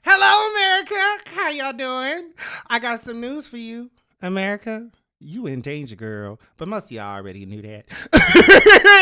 Hello, America. How y'all doing? I got some news for you, America. You in danger, girl. But most of y'all already knew that.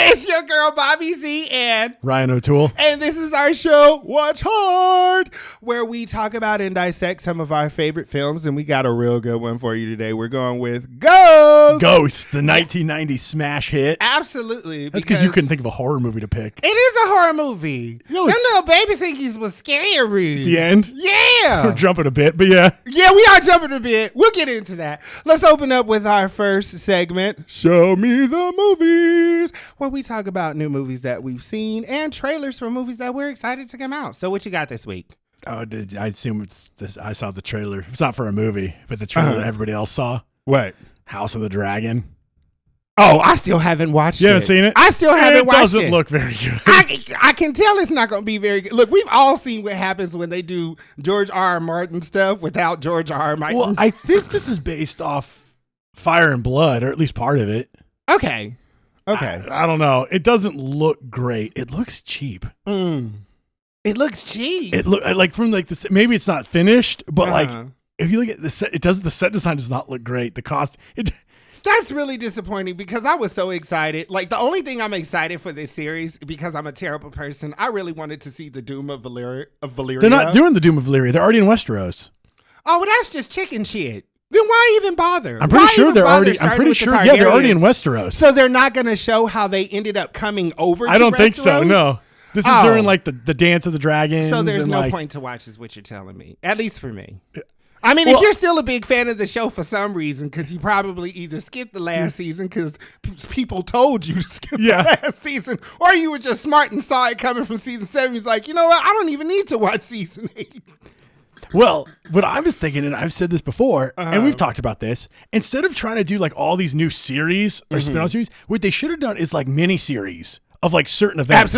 It's your girl, Bobby Z, and Ryan O'Toole. And this is our show, Watch Hard, where we talk about and dissect some of our favorite films. And we got a real good one for you today. We're going with Ghost. Ghost, the 1990 smash hit. Absolutely. That's because you couldn't think of a horror movie to pick. It is a horror movie. You know, Them little baby thingies was scary. The end? Yeah. We're jumping a bit, but yeah. Yeah, we are jumping a bit. We'll get into that. Let's open up with our first segment, Show Me the Movies, where we talk about new movies that we've seen and trailers for movies that we're excited to come out. So what you got this week? Oh, I assume it's this. I saw the trailer. It's not for a movie, but the trailer that everybody else saw. What? House of the Dragon. Oh, I still haven't watched it. You haven't seen it? I still haven't watched it. It doesn't look very good. I can tell it's not going to be very good. Look, we've all seen what happens when they do George R. Martin stuff without George R. Martin. Well, I think this is based off Fire and Blood, or at least part of it. Okay. I don't know. It doesn't look great. It looks cheap. It looks cheap. It look like from like the, maybe it's not finished, but like if you look at the set, the set design does not look great. The cost, That's really disappointing because I was so excited. Like, the only thing I'm excited for this series, because I'm a terrible person, I really wanted to see the Doom of Valyria. They're not doing the Doom of Valyria. They're already in Westeros. Oh, well, that's just chicken shit. Then why even bother? I'm pretty sure they're already in Westeros. So they're not going to show how they ended up coming over to I don't Westeros? think so, no. This is during like the Dance of the Dragons. So there's no point to watch is what you're telling me. At least for me. I mean, if you're still a big fan of the show for some reason, because you probably either skipped the last season because people told you to skip the last season, or you were just smart and saw it coming from season 7. He's like, you know what? I don't even need to watch season 8. Well, what I was thinking, and I've said this before, and we've talked about this, instead of trying to do like all these new series or spin-off series, what they should have done is like mini-series of like certain events.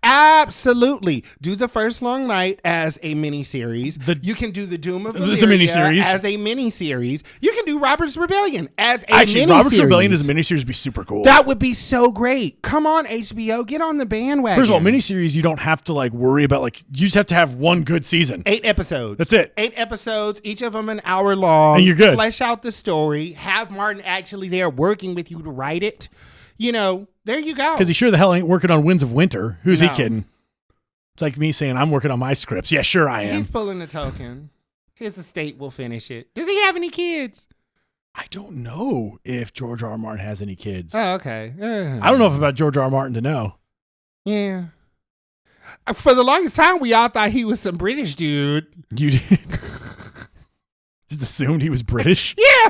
Absolutely. Do the First Long Night as a mini-series. You can do the Doom of Valyria as a mini-series. You can do Robert's Rebellion as a mini-series. Robert's Rebellion as a mini-series would be super cool. That would be so great. Come on, HBO, get on the bandwagon. First of all, mini-series, you don't have to like worry about like, you just have to have one good season. 8 episodes. That's it. 8 episodes, each of them an hour long. And you're good. Flesh out the story. Have Martin actually there working with you to write it. You know, there you go. Because he sure the hell ain't working on Winds of Winter. Who's he kidding? It's like me saying I'm working on my scripts. Yeah, sure I am. He's pulling a token. His estate will finish it. Does he have any kids? I don't know if George R. R. Martin has any kids. Oh, okay. I don't know if about George R. R. Martin to know. Yeah. For the longest time, we all thought he was some British dude. You did? Just assumed he was British? Yeah.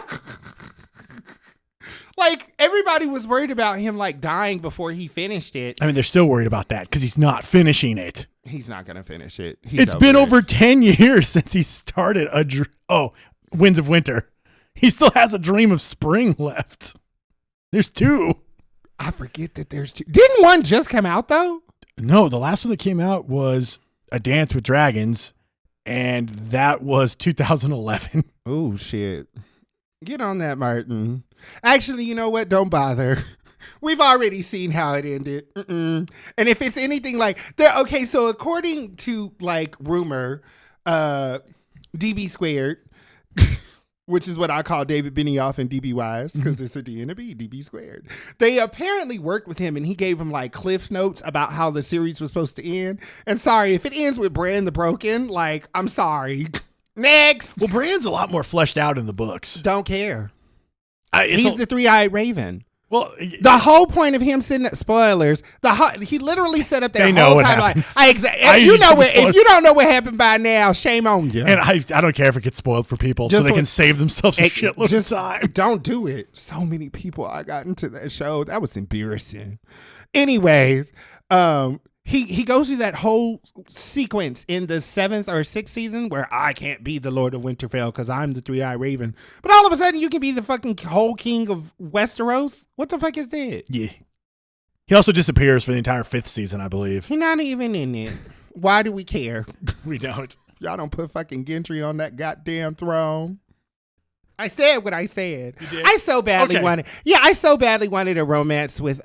Like, everybody was worried about him, like, dying before he finished it. I mean, they're still worried about that because he's not finishing it. He's not going to finish it. It's been over 10 years since he started Winds of Winter. He still has a Dream of Spring left. There's 2. I forget that there's 2. Didn't one just come out, though? No, the last one that came out was A Dance with Dragons, and that was 2011. Oh, shit. Get on that, Martin. Actually, you know what? Don't bother. We've already seen how it ended. And if it's anything like okay, so according to like rumor, DB squared, which is what I call David Benioff and DB Wise, because it's a D and a B, DB squared. They apparently worked with him and he gave him like cliff notes about how the series was supposed to end. And sorry, if it ends with Bran the Broken, like, I'm sorry. Next. Well, Bran's a lot more fleshed out in the books. Don't care. He's the three-eyed raven. Well, the whole point of him sitting at spoilers, he literally set up their whole timeline. If you don't know what happened by now, shame on you. And I don't care if it gets spoiled for people so they can save themselves a shitload of time. Don't do it. So many people I got into that show. That was embarrassing. Anyways, He goes through that whole sequence in the 7th or 6th season where I can't be the Lord of Winterfell because I'm the three-eyed raven. But all of a sudden you can be the fucking whole king of Westeros? What the fuck is that? Yeah. He also disappears for the entire 5th season, I believe. He's not even in it. Why do we care? We don't. Y'all don't put fucking Gendry on that goddamn throne. I said what I said. You did? I so badly wanted a romance with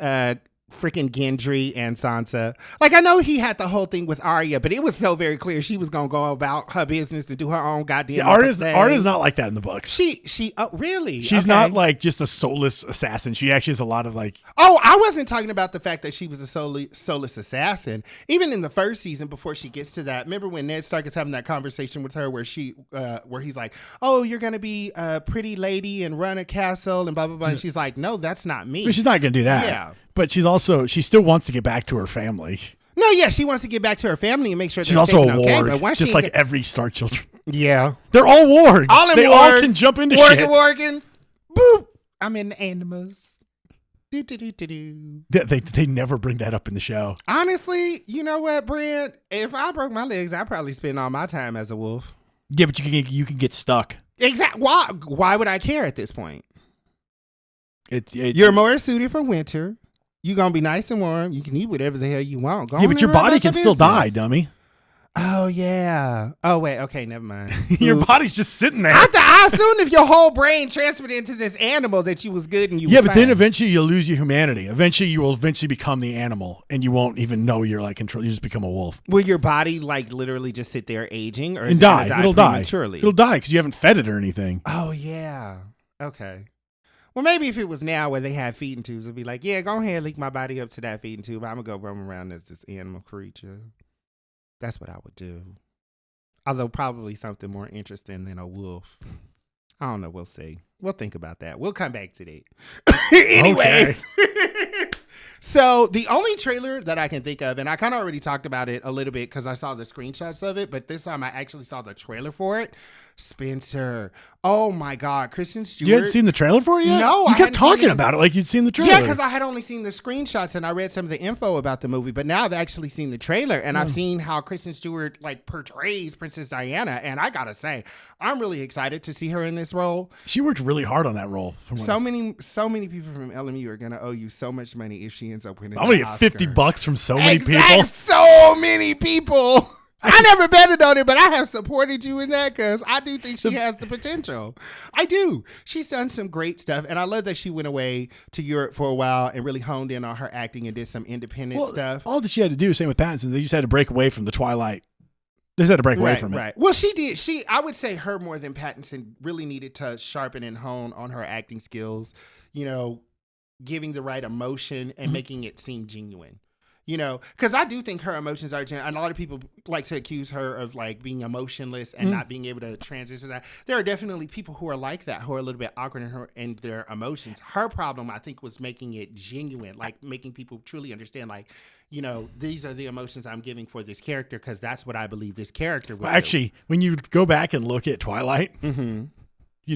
freaking Gendry and Sansa. Like, I know he had the whole thing with Arya, but it was so very clear she was gonna go about her business and do her own goddamn. Yeah, Arya's not like that in the books. She oh really? She's Okay. not like just a soulless assassin. She actually has a lot of like. Oh, I wasn't talking about the fact that she was a soulless assassin. Even in the first season, before she gets to that, remember when Ned Stark is having that conversation with her, where he's like, "Oh, you're gonna be a pretty lady and run a castle and blah blah blah," and she's like, "No, that's not me." But she's not gonna do that. Yeah. But she still wants to get back to her family. No, yeah, she wants to get back to her family and make sure She's they're also safe a and okay. warg, But once just she like get- every Stark children. yeah, They're all wargs. all them They wargs, all can jump into shit. Warging, boop. I'm in the animals. Do, do, do, do, do. They never bring that up in the show. Honestly, you know what, Brent? If I broke my legs, I'd probably spend all my time as a wolf. Yeah, but you can get stuck. Exactly. Why would I care at this point? You're You're more suited for winter. You're gonna be nice and warm. You can eat whatever the hell you want. Go yeah, on but your and run body about can your still die, business. dummy. Oh yeah. Oh wait. Okay, never mind. Your Oops. body's just sitting there. I assumed if your whole brain transferred into this animal that you was good and you. Yeah, was but then fine. eventually you'll lose your humanity. Eventually you will become the animal, and you won't even know you're like control. You just become a wolf Will your body like literally just sit there aging, or is and it gonna die. It'll die. prematurely? It'll die because you haven't fed it or anything. Oh yeah. Okay. Well, maybe if it was now where they have feeding tubes, it'd be like, yeah, go ahead, link my body up to that feeding tube. I'm gonna go roam around as this animal creature. That's what I would do. Although probably something more interesting than a wolf. I don't know. We'll see. We'll think about that. We'll come back to that. Anyways. So the only trailer that I can think of, and I kind of already talked about it a little bit because I saw the screenshots of it, but this time I actually saw the trailer for it. Spencer. Oh my God. Kristen Stewart. You hadn't seen the trailer for it yet? No, You I kept hadn't seen talking it. about it like you'd seen the trailer. Yeah, because I had only seen the screenshots and I read some of the info about the movie, but now I've actually seen the trailer and I've seen how Kristen Stewart like portrays Princess Diana, and I gotta say, I'm really excited to see her in this role. She worked really hard on that role. So many people from LMU are gonna owe you so much money if she ends up winning. I'm gonna that get Oscar. $50 from so many Exact- people. So many people. I never betted on it, but I have supported you in that because I do think she has the potential. I do. She's done some great stuff, and I love that she went away to Europe for a while and really honed in on her acting and did some independent stuff. All that she had to do, same with Pattinson, they just had to break away from the Twilight. They just had to break away from it. Right. Well, she did. I would say her more than Pattinson really needed to sharpen and hone on her acting skills, you know, giving the right emotion and making it seem genuine. You know, because I do think her emotions are genuine. And a lot of people like to accuse her of like being emotionless and not being able to transition that. There are definitely people who are like that, who are a little bit awkward in their emotions. Her problem, I think, was making it genuine, like making people truly understand, like, you know, these are the emotions I'm giving for this character because that's what I believe this character would Well, do. actually, when you go back and look at Twilight, you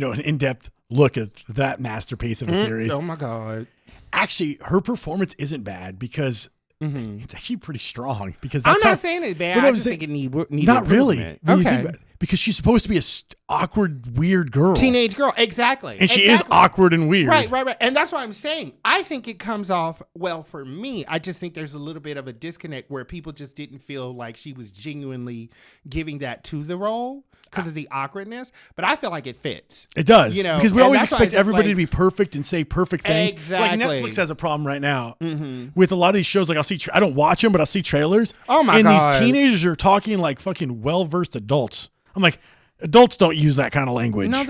know, an in-depth look at that masterpiece of a series. Oh my God. Actually, her performance isn't bad because it's actually pretty strong. Because I'm that's not how, saying it's bad. But I I'm just saying- think it need not really. improvement. When you think Okay. about it. Because she's supposed to be a awkward, weird girl. Teenage girl. Exactly. And she is Exactly. awkward and weird. Right. And that's what I'm saying. I think it comes off well for me. I just think there's a little bit of a disconnect where people just didn't feel like she was genuinely giving that to the role because of the awkwardness. But I feel like it fits. It does. You know, because we and always that's why I expect said, everybody like- to be perfect and say perfect things. Exactly. Like Netflix has a problem right now with a lot of these shows. Like I don't watch them, but I'll see trailers. Oh my and God. these teenagers are talking like fucking well-versed adults. I'm like, adults don't use that kind of language. No,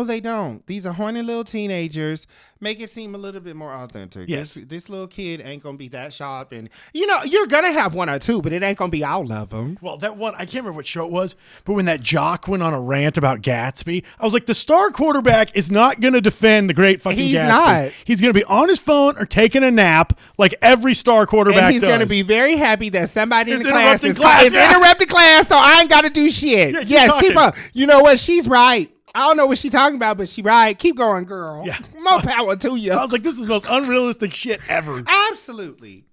they don't. These are horny little teenagers. Make it seem a little bit more authentic. Yes. This little kid ain't going to be that sharp. And, you know, you're going to have one or two, but it ain't going to be all of them. Well, that one, I can't remember what show it was, but when that jock went on a rant about Gatsby, I was like, the star quarterback is not going to defend the great fucking He's Gatsby. not. He's going to be on his phone or taking a nap like every star quarterback And he's does. going to be very happy that somebody in Is the class interrupting is class, yeah. interrupting class, so I ain't got to do shit. Yeah, keep yes, keep talking. up. You know what? She's right. I don't know what she's talking about, but she right. Keep going, girl. Yeah. More power to you. I was like, this is the most unrealistic shit ever. Absolutely.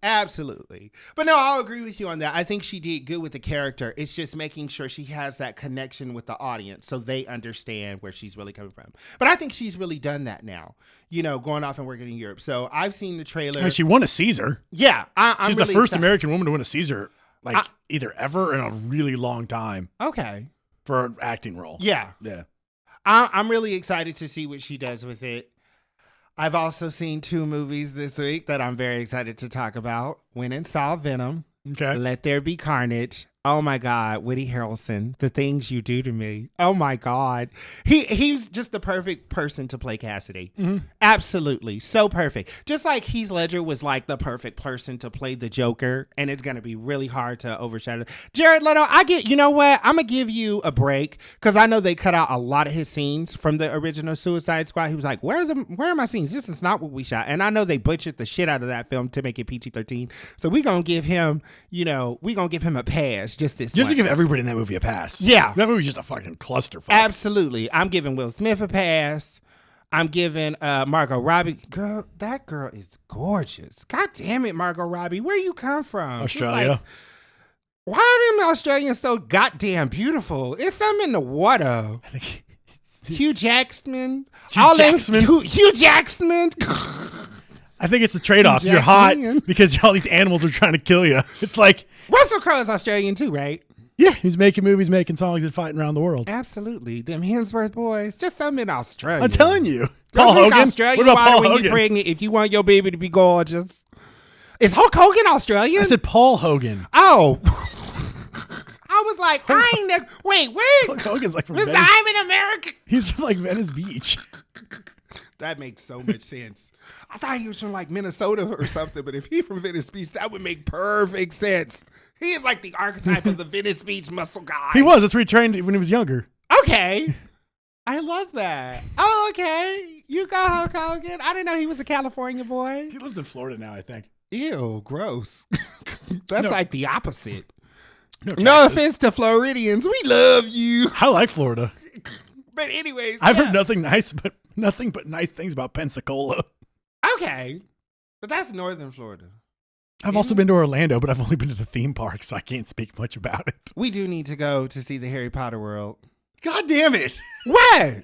But no, I'll agree with you on that. I think she did good with the character. It's just making sure she has that connection with the audience so they understand where she's really coming from. But I think she's really done that now, you know, going off and working in Europe. So I've seen the trailer. And she won a Caesar. Yeah. I'm She's really the first excited. American woman to win a Caesar, like either ever in a really long time Okay. for an acting role. Yeah. Yeah. I'm really excited to see what she does with it. I've also seen 2 movies this week that I'm very excited to talk about. Went and saw Venom. Okay. Let There Be Carnage. Oh my God, Woody Harrelson, the things you do to me. Oh my God. He's just the perfect person to play Cassidy. Mm-hmm. Absolutely. So perfect. Just like Heath Ledger was like the perfect person to play the Joker, and it's going to be really hard to overshadow. Jared Leto, you know what? I'm going to give you a break because I know they cut out a lot of his scenes from the original Suicide Squad. He was like, where are my scenes? This is not what we shot. And I know they butchered the shit out of that film to make it PG-13. So we're going to give him, a pass. Just this. You have to give everybody in that movie a pass. Yeah. That movie's just a fucking clusterfuck. Absolutely. I'm giving Will Smith a pass. I'm giving Margot Robbie. Girl, that girl is gorgeous. God damn it, Margot Robbie. Where you come from? Australia. Like, why are them Australians so goddamn beautiful? It's something in the water. Hugh Jackman. Hugh Jackman. Hugh Jackman. I think it's a trade-off. You're hot because all these animals are trying to kill you. It's like Russell Crowe is Australian too, right? Yeah, he's making movies, making songs, and fighting around the world. Absolutely. Them Hemsworth boys. Just something in Australia. I'm telling you. Paul Hogan? Australia, what about Paul when Hogan? you're pregnant, if you want your baby to be gorgeous. Is Hulk Hogan Australian? I said Paul Hogan. Oh. I was like, I ain't never. Wait, Hulk Hogan's like from Listen, Venice. I'm in America. He's from like Venice Beach. That makes so much sense. I thought he was from like Minnesota or something, but if he's from Venice Beach, that would make perfect sense. He is like the archetype of the Venice Beach muscle guy. He was. That's where he trained when he was younger. Okay. I love that. Oh, okay. You go, Hulk Hogan. I didn't know he was a California boy. He lives in Florida now, I think. Ew, gross. That's like the opposite. No offense to Floridians. We love you. I like Florida. But anyways, I've heard nothing but nice things about Pensacola. Okay. But that's northern Florida. I've also been to Orlando, but I've only been to the theme park, so I can't speak much about it. We do need to go to see the Harry Potter world. God damn it. What?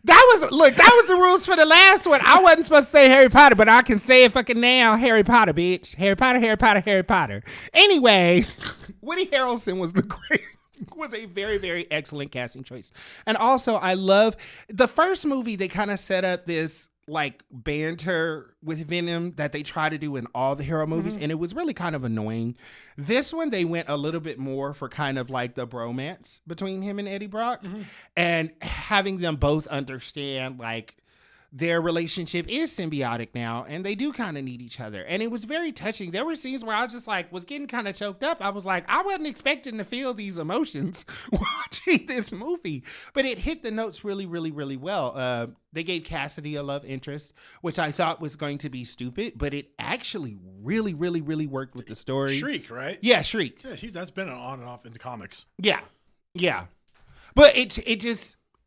That was the rules for the last one. I wasn't supposed to say Harry Potter, but I can say it fucking now. Harry Potter, bitch. Harry Potter, Harry Potter, Harry Potter. Anyway, Woody Harrelson was a very, very excellent casting choice. And also, I love the first movie. They kind of set up this like banter with Venom that they try to do in all the hero movies, and it was really kind of annoying. This one, they went a little bit more for kind of like the bromance between him and Eddie Brock, and having them both understand like their relationship is symbiotic now, and they do kind of need each other. And it was very touching. There were scenes where I was just like, was getting kind of choked up. I was like, I wasn't expecting to feel these emotions watching this movie, but it hit the notes really, really, really well. They gave Cassidy a love interest, which I thought was going to be stupid, but it actually really, really, really worked with the story. Shriek, right? Yeah, Shriek. Yeah, that's been on and off in the comics. Yeah, yeah. But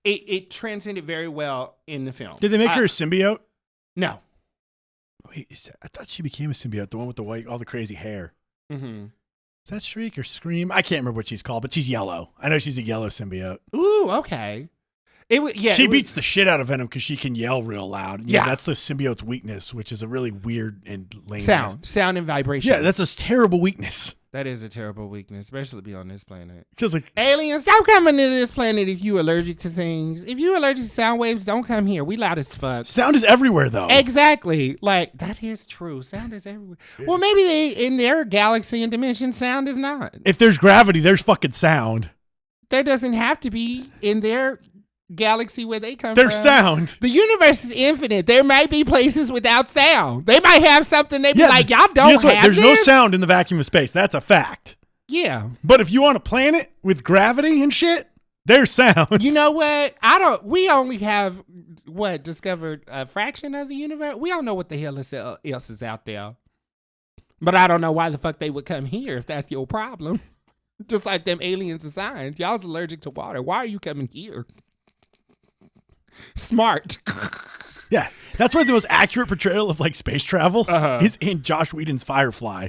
it transcended very well in the film. Did they make her a symbiote? No. Wait, I thought she became a symbiote, the one with the white, all the crazy hair. Mm-hmm. Is that Shriek or Scream? I can't remember what she's called, but she's yellow. I know she's a yellow symbiote. Ooh, okay. She beats the shit out of Venom because she can yell real loud. Yeah, that's the symbiote's weakness, which is a really weird and lame sound and vibration. Yeah, that's a terrible weakness. That is a terrible weakness, especially on this planet. Just like aliens, stop coming to this planet if you allergic to things. If you allergic to sound waves, don't come here. We loud as fuck. Sound is everywhere, though. Exactly. Like that is true. Sound is everywhere. Yeah. Well, maybe in their galaxy and dimension, sound is not. If there's gravity, there's fucking sound. There doesn't have to be in their galaxy where they come There's from. sound. The universe is infinite. There might be places without sound. They might have something they be like, y'all don't have There's this? no sound in the vacuum of space. That's a fact. Yeah. But if you want a planet with gravity and shit, there's sound. You know what? We only have discovered a fraction of the universe. We don't know what the hell else is out there. But I don't know why the fuck they would come here if that's your problem. Just like them aliens and science. Y'all's allergic to water. Why are you coming here? Smart. Yeah, that's why the most accurate portrayal of like space travel is in Josh Whedon's Firefly,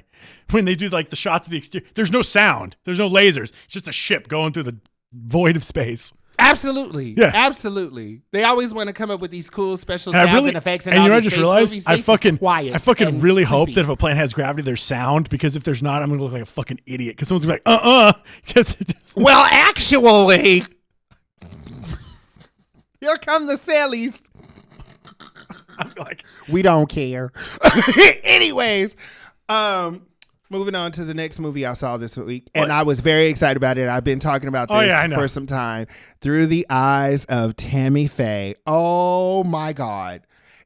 when they do like the shots of the exterior. There's no sound, there's no lasers, it's just a ship going through the void of space. Absolutely, yeah, absolutely. They always want to come up with these cool special sounds and effects. And you know, all I these just realized movies. I fucking really hope creepy. that if a planet has gravity, there's sound, because if there's not, I'm gonna look like a fucking idiot. Because someone's gonna be like, Well, actually. Here come the Sallys. I'm Like, we don't care. Anyways, moving on to the next movie I saw this week, and I was very excited about it. I've been talking about this for some time. Through the Eyes of Tammy Faye. Oh my God.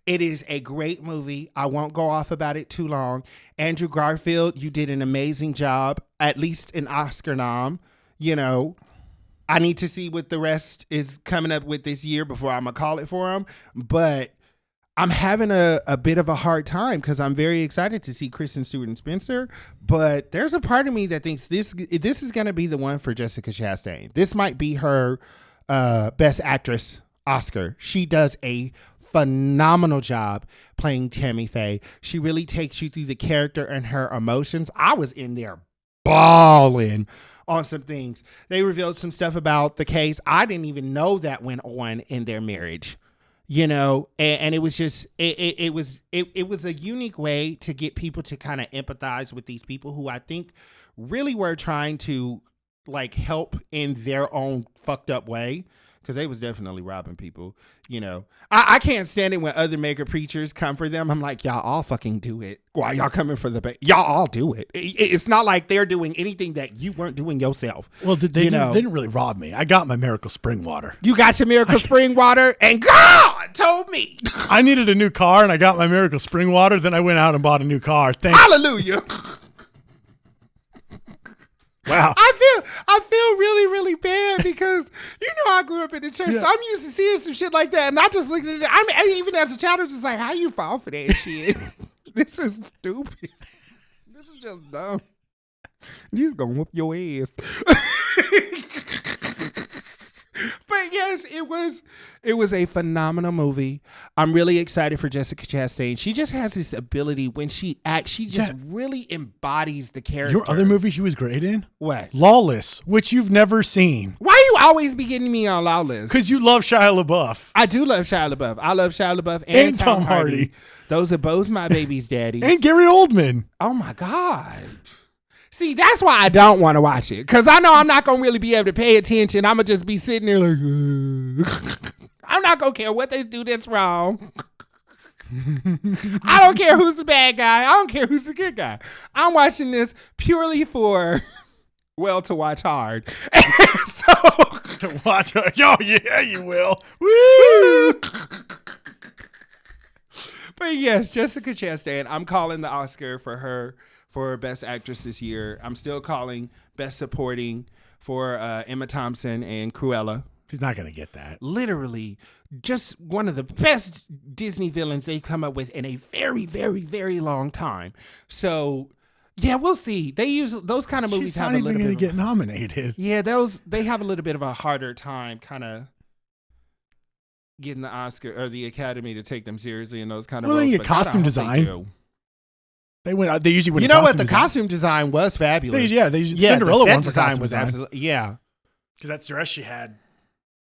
It is a great movie. I won't go off about it too long. Andrew Garfield, you did an amazing job, at least an Oscar nom. You know, I need to see what the rest is coming up with this year before I'm going to call it for him. But I'm having a bit of a hard time because I'm very excited to see Kristen Stewart and Spencer. But there's a part of me that thinks this is going to be the one for Jessica Chastain. This might be her Best Actress Oscar. She does a phenomenal job playing Tammy Faye. She really takes you through the character and her emotions. I was in there bawling on some things. They revealed some stuff about the case. I didn't even know that went on in their marriage, you know, and it was just, it was a unique way to get people to kind of empathize with these people who I think really were trying to like help in their own fucked up way. Because they was definitely robbing people, you know. I can't stand it when other mega preachers come for them. I'm like, y'all all fucking do it. Why y'all coming for y'all all do it. It's not like they're doing anything that you weren't doing yourself. Well, they didn't really rob me. I got my Miracle Spring Water. You got your Miracle Spring Water, and God told me. I needed a new car, and I got my Miracle Spring Water. Then I went out and bought a new car. Hallelujah. Wow. I feel really, really bad because, you know, I grew up in the church, so I'm used to seeing some shit like that. And I just looked at it. Even as a child, I was just like, how you fall for that shit? This is stupid. This is just dumb. You's going to whoop your ass. But yes, it was a phenomenal movie. I'm really excited for Jessica Chastain. She just has this ability when she acts, she just really embodies the character. Your other movie she was great in? What? Lawless, which you've never seen. Why you always be getting me on Lawless? Because you love Shia LaBeouf. I do love Shia LaBeouf. I love Shia LaBeouf and Tom Hardy. Those are both my baby's daddies. And Gary Oldman. Oh my God. See, that's why I don't want to watch it. Because I know I'm not going to really be able to pay attention. I'm going to just be sitting there like, I'm not going to care what they do that's wrong. I don't care who's the bad guy. I don't care who's the good guy. I'm watching this purely for, well, to watch hard. So, to watch hard. Oh, yeah, you will. Woo! But yes, Jessica Chastain, I'm calling the Oscar for her for Best Actress this year. I'm still calling Best Supporting for Emma Thompson and Cruella. She's not going to get that. Literally, just one of the best Disney villains they've come up with in a very, very, very long time. So, yeah, we'll see. They use those kind of movies. She's not even going to get nominated. Yeah, they have a little bit of a harder time kind of getting the Oscar or the Academy to take them seriously in those kind of roles. Well, then you costume design. They usually win. You know what? The costume design was fabulous. Cinderella the set one design was absolutely because that dress she had.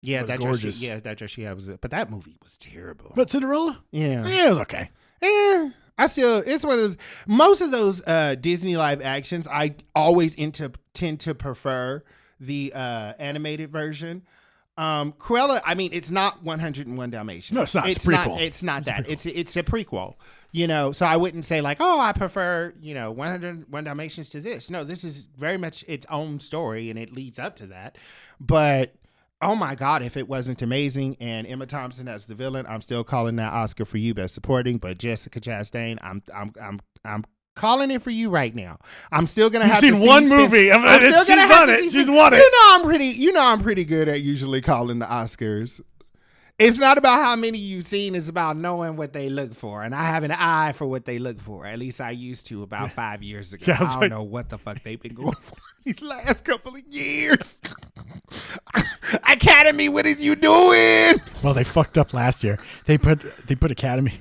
Yeah, was that gorgeous. that dress she had was. But that movie was terrible. But Cinderella, yeah, it was okay. It's one of those. Most of those Disney live actions, I always tend to prefer the animated version. Cruella, I mean, it's not 101 Dalmatians. No, it's not. It's a prequel. It's not that. It's a prequel. You know, so I wouldn't say like, oh, I prefer 101 Dalmatians to this. No, this is very much its own story, and it leads up to that. But oh my God, if it wasn't amazing, and Emma Thompson as the villain, I'm still calling that Oscar for you, Best Supporting. But Jessica Chastain, I'm calling it for you right now. I'm still gonna have to see. You've seen one movie. She's done it. She's won it. I'm pretty good at usually calling the Oscars. It's not about how many you've seen. It's about knowing what they look for. And I have an eye for what they look for. At least I used to about 5 years ago. Yeah, I don't know what the fuck they've been going for these last couple of years. Academy, what is you doing? Well, they fucked up last year. They put Academy.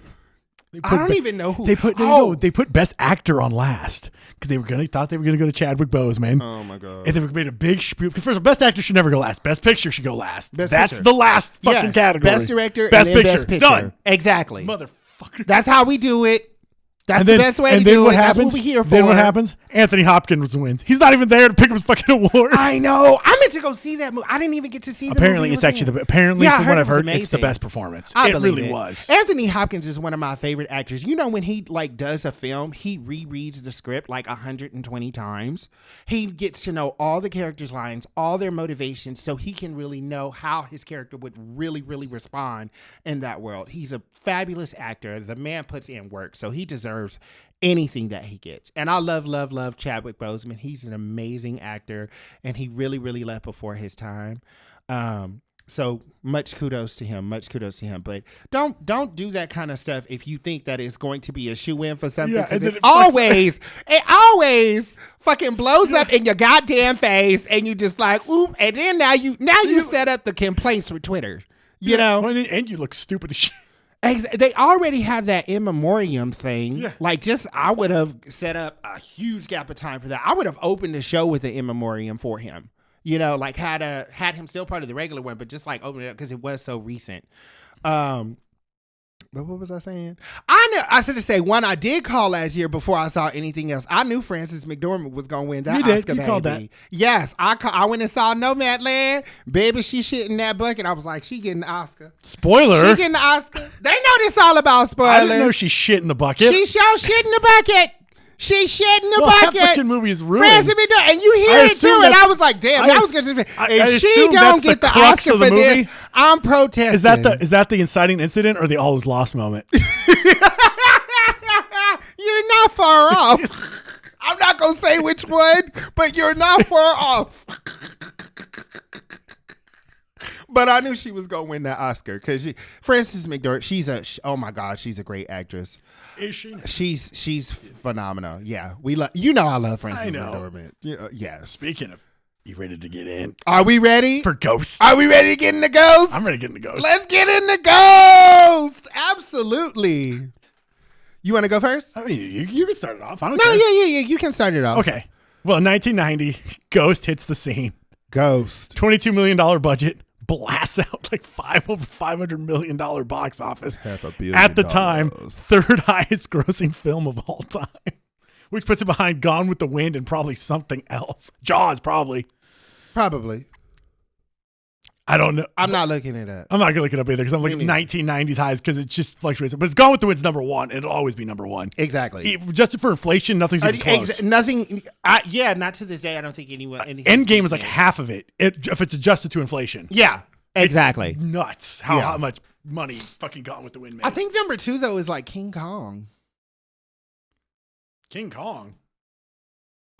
I don't even know who. They put Best Actor on last because thought they were gonna go to Chadwick Boseman. Oh my God! And they made a big spiel. First of all, Best Actor should never go last. Best Picture should go last. That's Picture. The last fucking category. Best Director, Best and then Picture. Best Picture. Done. Exactly. Motherfucker. That's how we do it. That's the best way to do it. That's what we're here for. Then what happens? Anthony Hopkins wins. He's not even there to pick up his fucking award. I know. I meant to go see that movie. I didn't even get to see the movie. Apparently, it's actually from what I've heard, it's the amazing. best performance. I It believe really it. was. Anthony Hopkins is one of my favorite actors. You know, when he like does a film, he rereads the script like 120 times. He gets to know all the characters' lines, all their motivations, so he can really know how his character would really, really respond in that world. He's a fabulous actor. The man puts in work, so he deserves anything that he gets. And I love Chadwick Boseman. He's an amazing actor, and he really, really left before his time. So much kudos to him. But don't do that kind of stuff if you think that it's going to be a shoe-in for something. Yeah, and then it always fucking blows up in your goddamn face, and you just like, oop, and then now you set up the complaints for Twitter. You know? And you look stupid as shit. They already have that in memoriam thing. Yeah. Like, I would have set up a huge gap of time for that. I would have opened the show with the in memoriam for him. You know, like had him still part of the regular one, but just like open it up because it was so recent. But what was I saying? I should have said one I did call last year before I saw anything else. I knew Frances McDormand was gonna win that Oscar. You baby. called that. Yes, I went and saw Nomadland. Baby, she shit in that bucket. I was like, she getting the Oscar. Spoiler. She getting the Oscar. They know this all about spoilers. I didn't know she shit in the bucket. She sure shit in the bucket. She shit in the That bucket. fucking movie is ruined. Frances McDormand, and you hear it too, and I was like, damn, that was good. If she don't get the Oscar for this, I'm protesting. Is that the inciting incident or the all is lost moment? You're not far off. I'm not gonna say which one, but you're not far off. But I knew she was gonna win that Oscar because Frances McDormand. Oh my God, she's a great actress. Is she? She's phenomenal. Yeah, I love Frances McDormand. Yes. Speaking of, you ready to get in? Are we ready For Ghost. Are we ready to get in the Ghost? I'm ready to get in the Ghost. Let's get in the Ghost. Absolutely. You want to go first? I mean, you can start it off. I don't No, care. yeah. You can start it off. Okay. Well, 1990, Ghost hits the scene. Ghost. $22 million budget. Blasts out like over $500 million box office. $500 million. At the time, third highest grossing film of all time. Which puts it behind Gone with the Wind and probably something else. Jaws, probably. Probably. I don't know. I'm not looking it up. I'm not going to look it up either because I'm looking at 1990s highs because it just fluctuates. But it's Gone with the Wind's number one. It'll always be number one. Exactly. Adjusted for inflation, nothing's even close. Nothing. Not to this day. I don't think anyone. Endgame is like half of it if it's adjusted to inflation. Yeah, exactly. It's nuts how much money fucking Gone with the Wind made. I think number 2 though is like King Kong. King Kong?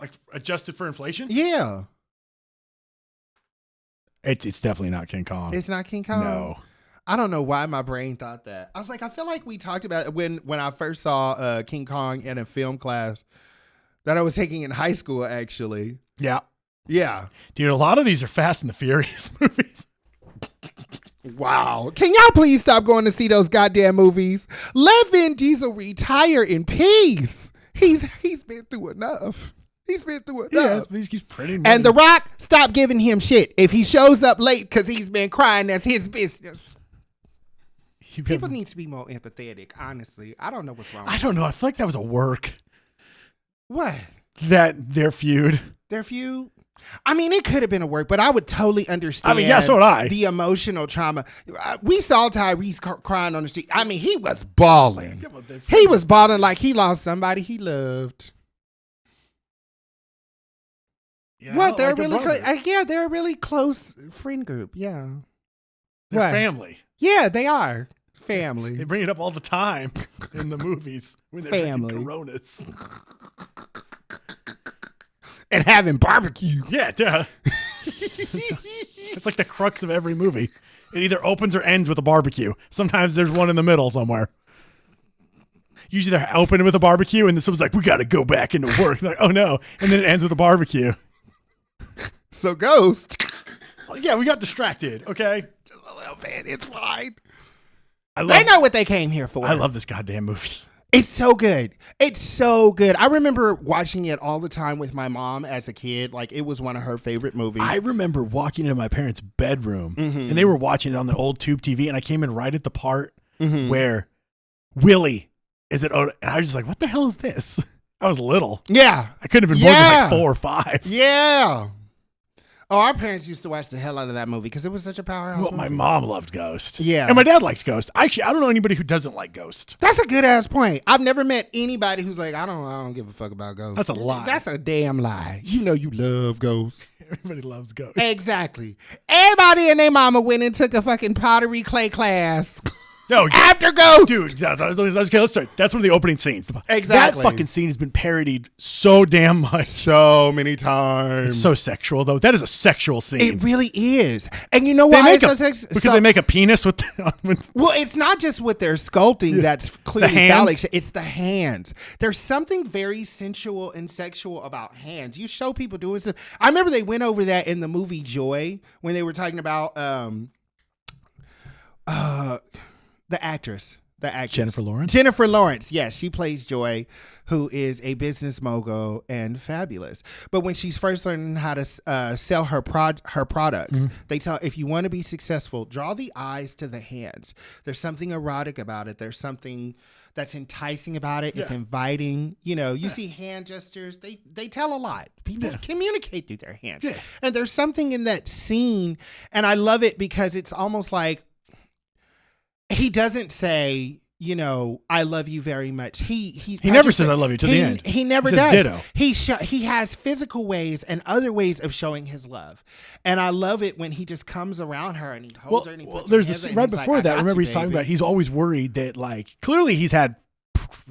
Like adjusted for inflation? Yeah. It's definitely not King Kong. It's not King Kong. No. I don't know why my brain thought that. I was like, I feel like we talked about it when I first saw King Kong in a film class that I was taking in high school, actually. Yeah. Yeah. Dude, a lot of these are Fast and the Furious movies. Wow. Can y'all please stop going to see those goddamn movies? Let Vin Diesel retire in peace. He's been through enough. He's been through enough. Yes, but he keeps printing money. And The Rock, stop giving him shit. If he shows up late because he's been crying, that's his business. People need to be more empathetic, honestly. I don't know what's wrong. I don't know. I feel like that was a work. What? Their feud. Their feud? I mean, it could have been a work, but I would totally understand. I mean, yeah, so would I. The emotional trauma. We saw Tyrese crying on the street. I mean, he was bawling. He was bawling like he lost somebody he loved. Yeah, What? They're like really close. Yeah, they're a really close friend group. Yeah. They're What? family. Yeah, they are. Family. They bring it up all the time in the movies when they're Family. drinking Coronas. And having barbecue. Yeah, duh. It's like the crux of every movie. It either opens or ends with a barbecue. Sometimes there's one in the middle somewhere. Usually they're opening with a barbecue and then someone's like, we got to go back into work. Like, oh no. And then it ends with a barbecue. So Ghost. Well, yeah, we got distracted. Okay. Just a little bit. It's fine. They They know what they came here for. I love this goddamn movie. It's so good. It's so good. I remember watching it all the time with my mom as a kid. Like, it was one of her favorite movies. I remember walking into my parents' bedroom Mhm. and they were watching it on the old tube TV and I came in right at the part Mhm. where Willie is it Oda? And I was just like, what the hell is this? I was little. Yeah. I couldn't have been more than like 4 or 5. Yeah. Oh, our parents used to watch the hell out of that movie because it was such a powerhouse Well, movie. my mom loved Ghost. Yeah. And my dad likes Ghost. Actually, I don't know anybody who doesn't like Ghost. That's a good ass point. I've never met anybody who's like, I don't give a fuck about Ghost. That's a lie. That's a damn lie. You know you love Ghost. Everybody loves Ghost. Exactly. Everybody and their mama went and took a fucking pottery clay class. No, After Ghost. dude, okay, let's start. That's one of the opening scenes. Exactly. That fucking scene has been parodied so damn much. So many times. It's so sexual, though. That is a sexual scene. It really is. And you know They why make it's so a, sexy? because they make a penis with Well, it's not just with their sculpting that's clearly The hands? phallic. It's the hands. There's something very sensual and sexual about hands. You show people doing stuff. I remember they went over that in the movie Joy when they were talking about the actress. Jennifer Lawrence. Jennifer Lawrence, yes, she plays Joy, who is a business mogul and fabulous. But when she's first learning how to sell her products, they tell if you want to be successful, draw the eyes to the hands. There's something erotic about it. There's something that's enticing about it. It's inviting. You know, you see hand gestures. They tell a lot. People communicate through their hands. Yeah. And there's something in that scene, and I love it because it's almost like he doesn't say, you know, I love you very much. He never says I love you to the end. He never He says does. ditto. He has physical ways and other ways of showing his love, and I love it when he just comes around her and he holds her and he puts her there's hands this in, right and he's before like, that. I got Remember, you, he's talking baby. about he's always worried that like clearly he's had.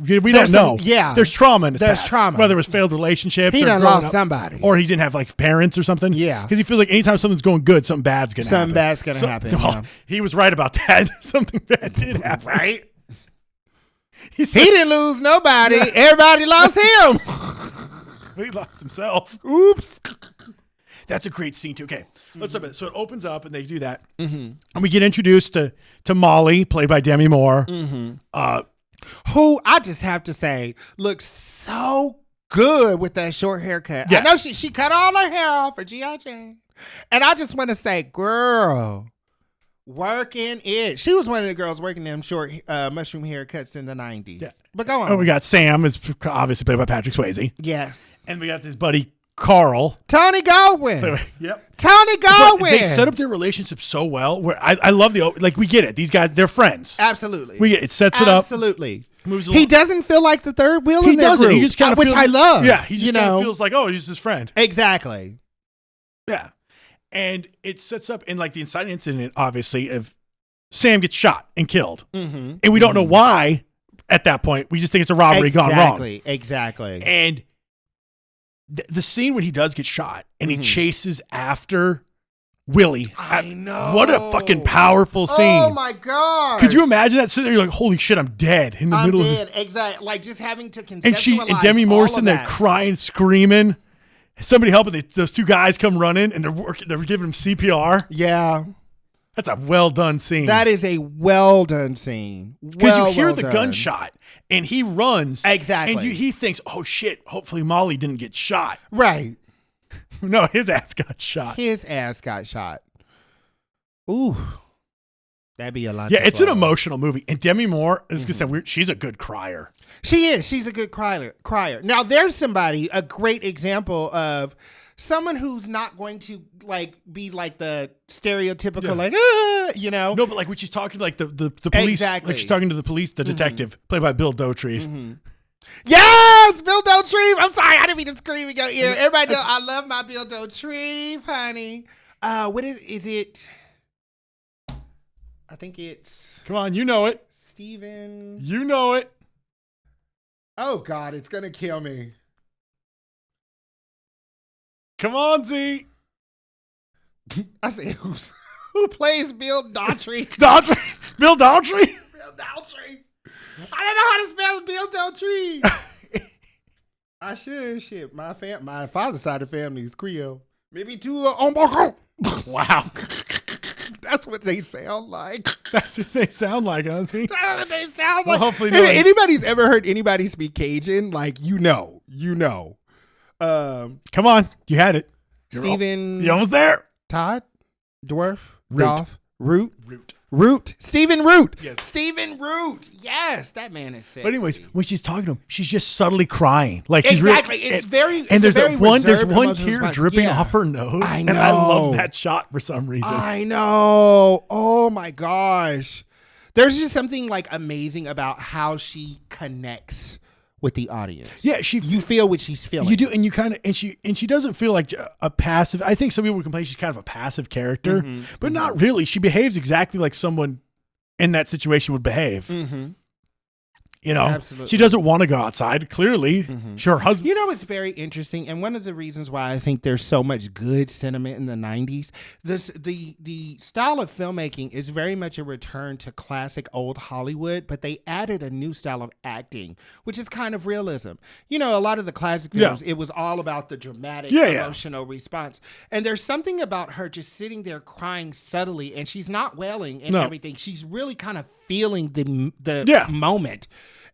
We There's don't know. there's trauma in his there's past. trauma. Whether it was failed relationships, He or done growing lost up, somebody. or he didn't have like parents or something. Yeah. because he feels like anytime something's going good, something bad's gonna happen. Something bad's gonna happen. Well, Yeah. he was right about that. Something bad did happen. Right? He He didn't lose nobody. Everybody lost him. He lost himself. Oops. That's a great scene too. Okay, let's talk about it. So it opens up and they do that, and we get introduced to Molly, played by Demi Moore. Who I just have to say looks so good with that short haircut. Yeah. I know she cut all her hair off for G.I. Jane. And I just want to say, girl, working it. She was one of the girls working them short mushroom haircuts in the 90s. Yeah. But go on. And we got Sam, is obviously played by Patrick Swayze. Yes. And we got this buddy Carl. Tony Goldwyn. Yep. Tony But Goldwyn. they set up their relationship so well. Where I love like we get it. These guys, they're friends. Absolutely. It sets it up. Absolutely. Moves along. He doesn't feel like the third wheel He in that doesn't. group, He just kind of which I love. Yeah, he just you kind know of feels like, oh, he's his friend. Exactly. Yeah, and it sets up in like the inciting incident, obviously, of Sam gets shot and killed, and we don't know why. At that point, we just think it's a robbery gone wrong. Exactly. And the scene when he does get shot and he chases after Willie. I know. What a fucking powerful scene. Oh my god. Could you imagine that? Sitting there, you're like, holy shit, I'm dead in the middle of it. Exactly. Like just having to conceptualize And Demi Moore sitting there that. crying, screaming. Somebody helping. Those two guys come running and they're giving him CPR. Yeah. That's a well done scene. That is a well done scene. Because you hear the gunshot and he runs. Exactly. And he thinks, oh shit, hopefully Molly didn't get shot. Right. No, his ass got shot. His ass got shot. Ooh. That'd be a lot. Yeah, to it's an swallow. emotional movie. And Demi Moore, is gonna sound weird, she's a good crier. She is. She's a good crier. Now, there's a great example of someone who's not going to like be like the stereotypical you know. No, but like when she's talking to like the police, Exactly. like she's talking to the police, the detective, played by Bill Dauterive. Yes, Bill Dauterive. I'm sorry, I didn't mean to scream in your ear. Everybody know I love my Bill Dauterive, honey. What is it? I think it's Come on, you know it. Steven. You know it. Oh God, it's gonna kill me. Come on, Z. I said, who plays Bill Dauterive? Bill Dauterive? Bill Dauterive. I don't know how to spell Bill Dauterive. I should. Shit, my father's side of the family is Creole. Maybe two. Wow. That's what they sound like. That's what they sound like, huh, Z? That's what they sound Well, like. hopefully If no one- anybody's ever heard anybody speak Cajun, like you know. Come on, you had it. Stephen You almost there. Todd, Dwarf, Root. Dolph, Root. Root. Stephen Root. Yes. Stephen Root. Yes, that man is sexy. But anyways, when she's talking to him, she's just subtly crying. Like she's exactly. really, It's very. and It's there's one tear dripping off her nose. I know. And I love that shot for some reason. I know. Oh my gosh. There's just something like amazing about how she connects with the audience. Yeah, you feel what she's feeling. You do, and you kind of, and she doesn't feel like a passive. I think some people would complain she's kind of a passive character, but not really. She behaves exactly like someone in that situation would behave. You know, Absolutely. She doesn't want to go outside. Clearly, her husband. You know, it's very interesting, and one of the reasons why I think there's so much good sentiment in the '90s, the style of filmmaking is very much a return to classic old Hollywood, but they added a new style of acting, which is kind of realism. You know, a lot of the classic films, it was all about the dramatic, emotional response, and there's something about her just sitting there crying subtly, and she's not wailing and everything. She's really kind of feeling the moment.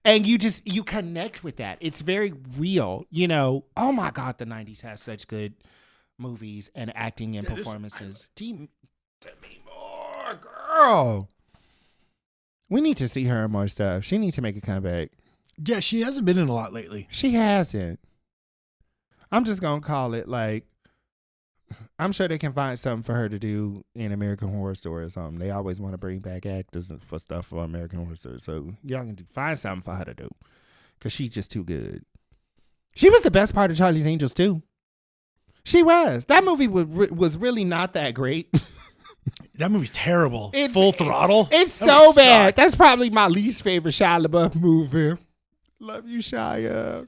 And you connect with that. It's very real. You know, oh my God, the 90s has such good movies and acting and performances. Demi Moore, girl. We need to see her in more stuff. She needs to make a comeback. Yeah, she hasn't been in a lot lately. She hasn't. I'm just going to call it like, I'm sure they can find something for her to do in American Horror Story or something. They always want to bring back actors for stuff for American Horror Story. So y'all can find something for her to do because she's just too good. She was the best part of Charlie's Angels too. She was. That movie was really not that great. That movie's terrible. Full Throttle. It's so bad. That's probably my least favorite Shia LaBeouf movie. Love you, Shia.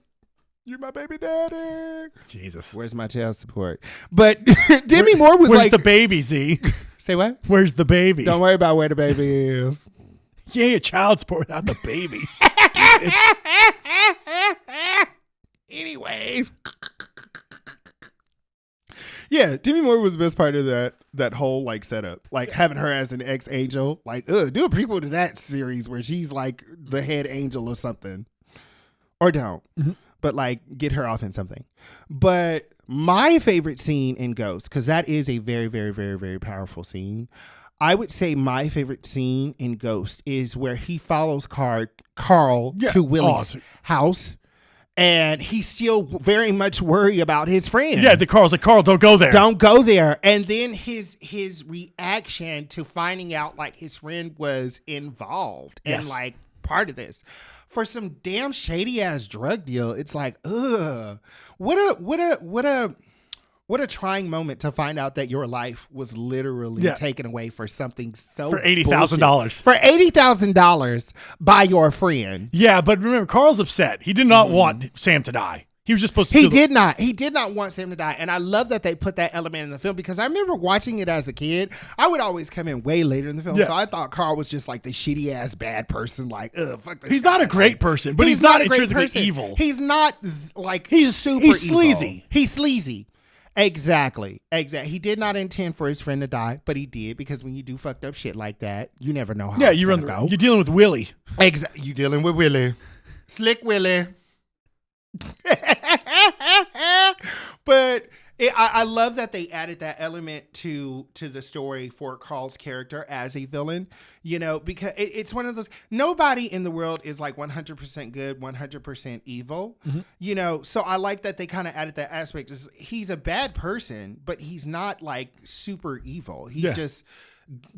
You my baby daddy. Jesus. Where's my child support? But Demi Moore was where's like... the baby, Z? Say what? Where's the baby? Don't worry about where the baby is. You ain't a child support without the baby. Anyways. Yeah, Demi Moore was the best part of that whole like setup. Like having her as an ex-angel. Like, do a prequel to that series where she's like the head angel or something. Or don't. But like get her off in something. But my favorite scene in Ghost, because that is a very, very, very, very powerful scene. I would say my favorite scene in Ghost is where he follows Carl to Willie's house. And he's still very much worried about his friend. Yeah, Carl's like, Carl, don't go there. Don't go there. And then his reaction to finding out like his friend was involved and like part of this. For some damn shady ass drug deal, it's like, ugh. What a trying moment to find out that your life was literally taken away for something so for $80,000. For $80,000 by your friend. Yeah, but remember, Carl's upset. He did not want Sam to die. He was just supposed to. He did not want Sam to die, and I love that they put that element in the film because I remember watching it as a kid. I would always come in way later in the film, so I thought Carl was just like the shitty ass bad person. Like, ugh, fuck this. He's not a great person, but he's not intrinsically evil. He's not like he's super. He's evil. sleazy. He's sleazy. Exactly. He did not intend for his friend to die, but he did because when you do fucked up shit like that, you never know how. Yeah, you're dealing with Willie. Exactly. You dealing with Willie, Slick Willie. But I love that they added that element to the story for Carl's character as a villain, you know, because it's one of those, nobody in the world is like 100% good, 100% evil, you know, so I like that they kind of added that aspect. He's a bad person, but he's not like super evil. He's just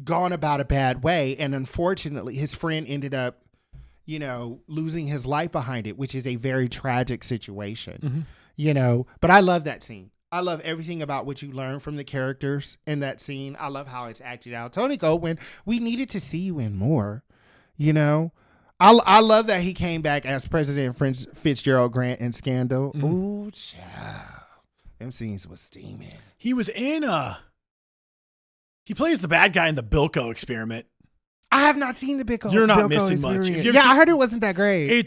gone about a bad way, and unfortunately his friend ended up, you know, losing his life behind it, which is a very tragic situation, you know, but I love that scene. I love everything about what you learn from the characters in that scene. I love how it's acted out. Tony Goldwyn, we needed to see you in more, you know. I love that he came back as President Fitzgerald Grant in Scandal. Ooh, child. Them scenes was steaming. He was in he plays the bad guy in the Bilko Experiment. I have not seen the Bilko. You're not missing much. I heard it wasn't that great. It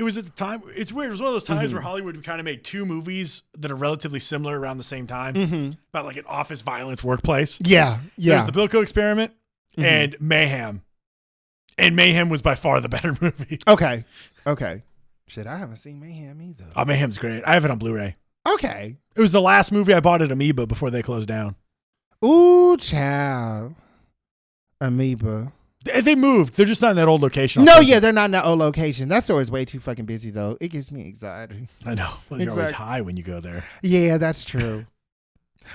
was at the time. It's weird. It was one of those times where Hollywood kind of made two movies that are relatively similar around the same time about like an office violence workplace. Yeah. There's the Bilko Experiment and Mayhem. And Mayhem was by far the better movie. Okay. Shit, I haven't seen Mayhem either. Oh, Mayhem's great. I have it on Blu-ray. Okay. It was the last movie I bought at Amoeba before they closed down. Ooh, child. Amoeba. They moved. They're just not in that old location. No, yeah, they're not in that old location. That store is way too fucking busy, though. It gives me anxiety. I know. Well, you're always high when you go there. Yeah, that's true.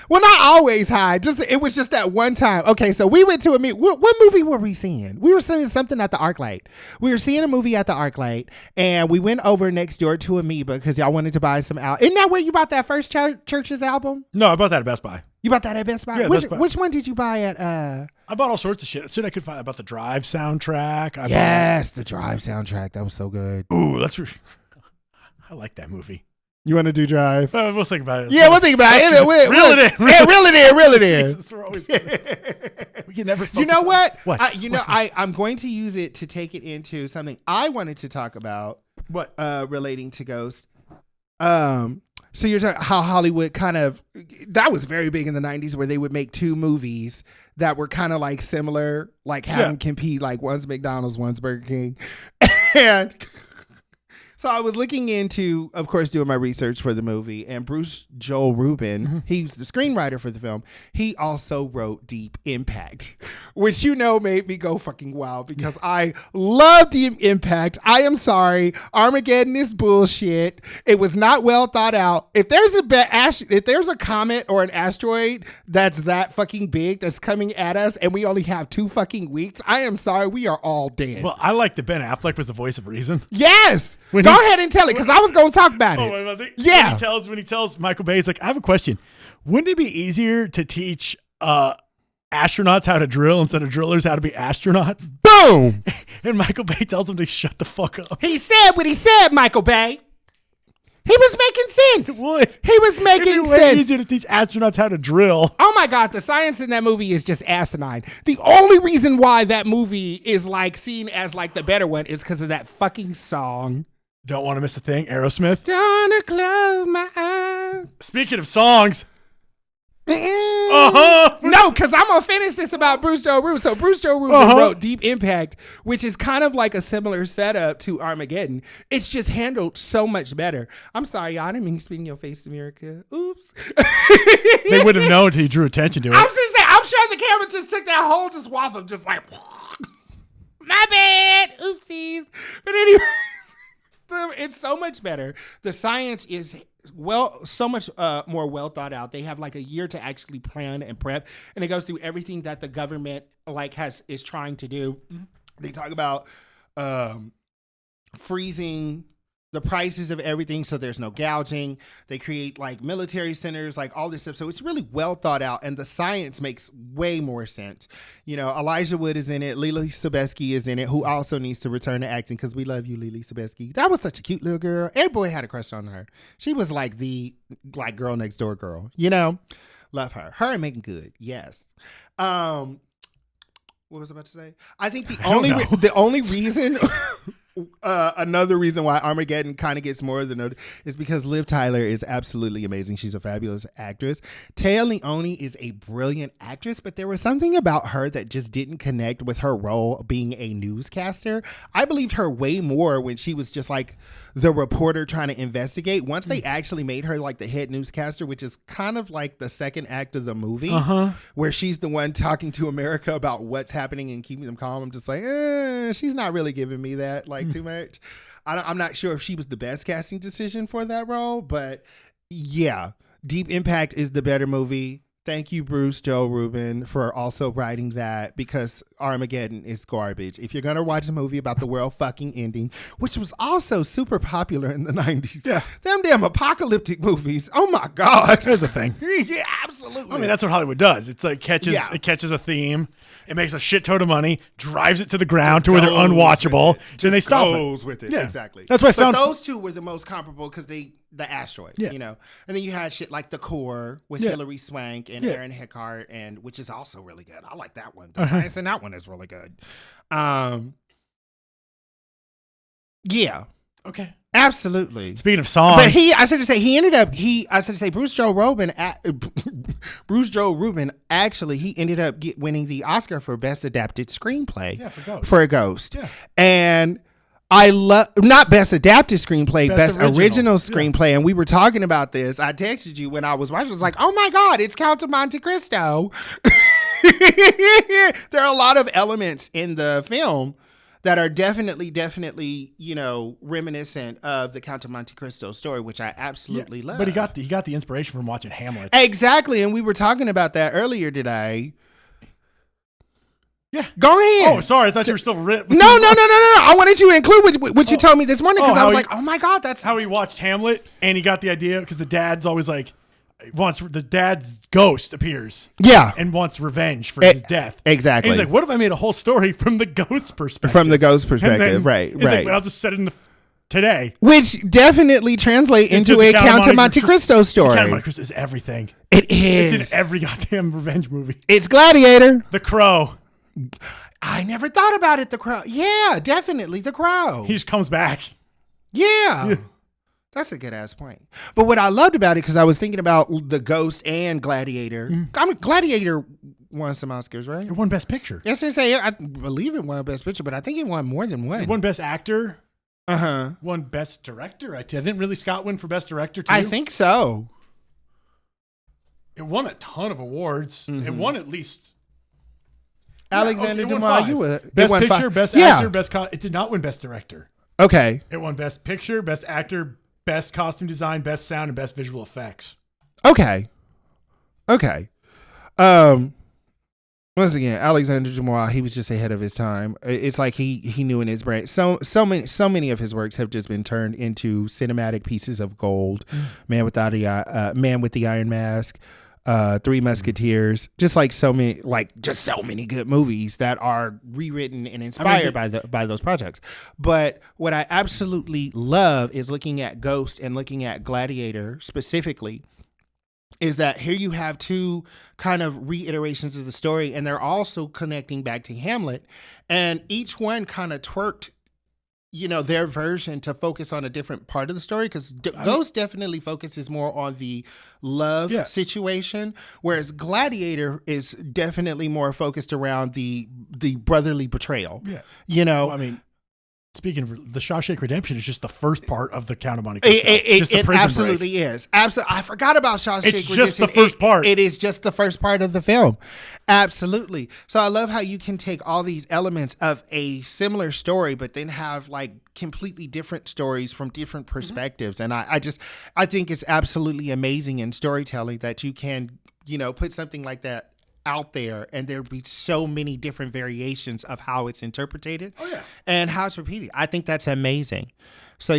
Well, not always high. It was just that one time. Okay, so we went to a meet. What movie were we seeing? We were seeing something at the ArcLight. We were seeing a movie at the ArcLight, and we went over next door to Amoeba because y'all wanted to buy some album. Isn't that where you bought that first Church's album? No, I bought that at Best Buy. You bought that at Best Buy? Yeah, Best Buy. Which one did you buy at? I bought all sorts of shit. Soon I could find out about the Drive soundtrack. The Drive soundtrack. That was so good. Ooh, I like that movie. You want to do Drive? We'll think about it. Yeah, we'll think about it. Reel it in. Jesus, we're always we can never. You know what? What? I'm going to use it to take it into something I wanted to talk about. What? Relating to Ghost. So you're talking how Hollywood that was very big in the 90s where they would make two movies that were kind of like similar, like having compete, like one's McDonald's, one's Burger King, and. So I was looking into, of course, doing my research for the movie, and Bruce Joel Rubin, he's the screenwriter for the film. He also wrote Deep Impact, which made me go fucking wild because I love Deep Impact. I am sorry, Armageddon is bullshit. It was not well thought out. If there's a comet or an asteroid that's that fucking big that's coming at us, and we only have 2 fucking weeks, I am sorry, we are all dead. Well, I like that Ben Affleck was the voice of reason. Yes. Go ahead and tell it, because I was going to talk about it. Oh, was it? Yeah. When he tells Michael Bay, he's like, I have a question. Wouldn't it be easier to teach astronauts how to drill instead of drillers how to be astronauts? Boom! And Michael Bay tells him to shut the fuck up. He said what he said, Michael Bay. He was making sense. It would. He was making It'd be way sense. easier to teach astronauts how to drill. Oh my God, the science in that movie is just asinine. The only reason why that movie is like seen as like the better one is because of that fucking song. Don't want to miss a thing, Aerosmith. Don't close my eyes. Speaking of songs. No, because I'm going to finish this about Bruce Joel Rubin. So Bruce Joel Rubin wrote Deep Impact, which is kind of like a similar setup to Armageddon. It's just handled so much better. I'm sorry, y'all. I didn't mean to spit in your face, America. Oops. They would have known until you drew attention to it. I'm sure the camera just took that whole waft of just like, my bad. Oopsies. But anyway. It's so much better. The science is so much more well thought out. They have like a year to actually plan and prep, and it goes through everything that the government is trying to do. Mm-hmm. They talk about freezing the prices of everything so there's no gouging. They create like military centers, like all this stuff. So it's really well thought out, and the science makes way more sense. Elijah Wood is in it. Lily Sobieski is in it, who also needs to return to acting because we love you, Lily Sobieski. That was such a cute little girl. Every boy had a crush on her. She was like the girl next door girl, Love her. Her and Megan Good, yes. What was I about to say? I think the only reason... another reason why Armageddon kind of gets more of the note is because Liv Tyler is absolutely amazing. She's a fabulous actress. Téa Leoni is a brilliant actress, but there was something about her that just didn't connect with her role being a newscaster. I believed her way more when she was just like the reporter trying to investigate. Once they actually made her like the head newscaster, which is kind of like the second act of the movie, where she's the one talking to America about what's happening and keeping them calm. I'm just like, she's not really giving me that too much. I'm not sure if she was the best casting decision for that role, but yeah, Deep Impact is the better movie. Thank you, Bruce Joel Rubin, for also writing that, because Armageddon is garbage. If you're going to watch a movie about the world fucking ending, which was also super popular in the 90s. Yeah. Them damn apocalyptic movies. Oh my God. There's a thing. Yeah, absolutely. I mean, that's what Hollywood does. It's like it catches a theme. It makes a shit ton of money, drives it to the ground to where they're unwatchable, then they stop it. Goes with it. Yeah. Exactly. That's why I found those two were the most comparable because the asteroid, and then you had shit like The Core with Hilary Swank and Aaron Eckhart, which is also really good. I like that one. The science in that one is really good. Yeah. Okay. Absolutely. Speaking of songs, but Bruce Joel Rubin actually he ended up winning the Oscar for Best Adapted Screenplay for Ghost. Yeah. And I love not Best Adapted Screenplay, Best Original Screenplay. Yeah. And we were talking about this. I texted you when I was watching. I was like, oh my God, it's Count of Monte Cristo. There are a lot of elements in the film that are definitely, reminiscent of the Count of Monte Cristo story, which I absolutely love. But he got the inspiration from watching Hamlet. Exactly, and we were talking about that earlier today. Yeah. Go ahead. Oh, sorry. I thought you were still... No. I wanted you to include what you told me this morning because I was like, oh my God, that's... How he watched Hamlet and he got the idea because the dad's always like... the dad's ghost appears. Yeah. And wants revenge for his death. Exactly. And he's like, what if I made a whole story from the ghost's perspective? From the ghost perspective, right. He's like, well, I'll just set it in today. Which definitely translate into a Count of Monte Cristo story. Count of Monte Cristo is everything. It is. It's in every goddamn revenge movie. It's Gladiator. The Crow. I never thought about it. The Crow. Yeah, definitely The Crow. He just comes back. Yeah. That's a good ass point. But what I loved about it, because I was thinking about the Ghost and Gladiator. I mean, Gladiator won some Oscars, right? It won Best Picture. Yes, I believe it won Best Picture, but I think it won more than one. It won Best Actor. Uh-huh. Won Best Director. I didn't really Scott win for Best Director too? I think so. It won a ton of awards. Mm-hmm. It won at least... Alexander Dumas. Best Picture, Best Actor, Best... It did not win Best Director. Okay. It won Best Picture, Best Actor, Best Costume Design, Best Sound, and Best Visual Effects. Okay. Once again, Alexander Dumas, he was just ahead of his time. It's like he knew in his brain. So many of his works have just been turned into cinematic pieces of gold. Man with the Iron Mask, Three Musketeers, just so many good movies that are rewritten and inspired by those projects. But what I absolutely love is looking at Ghost and looking at Gladiator specifically, is that here you have two kind of reiterations of the story, and they're also connecting back to Hamlet, and each one kind of twerked their version to focus on a different part of the story, because Ghost definitely focuses more on the love situation, whereas Gladiator is definitely more focused around the brotherly betrayal. Speaking of the Shawshank Redemption, is just the first part of the Count of Monte Cristo. It absolutely is. Absolutely, I forgot about Shawshank Redemption. It's just the first part. It is just the first part of the film. Absolutely. So I love how you can take all these elements of a similar story, but then have completely different stories from different perspectives. And I think it's absolutely amazing in storytelling that you can, put something like that out there and there'd be so many different variations of how it's interpreted and how it's repeated. I think that's amazing. So,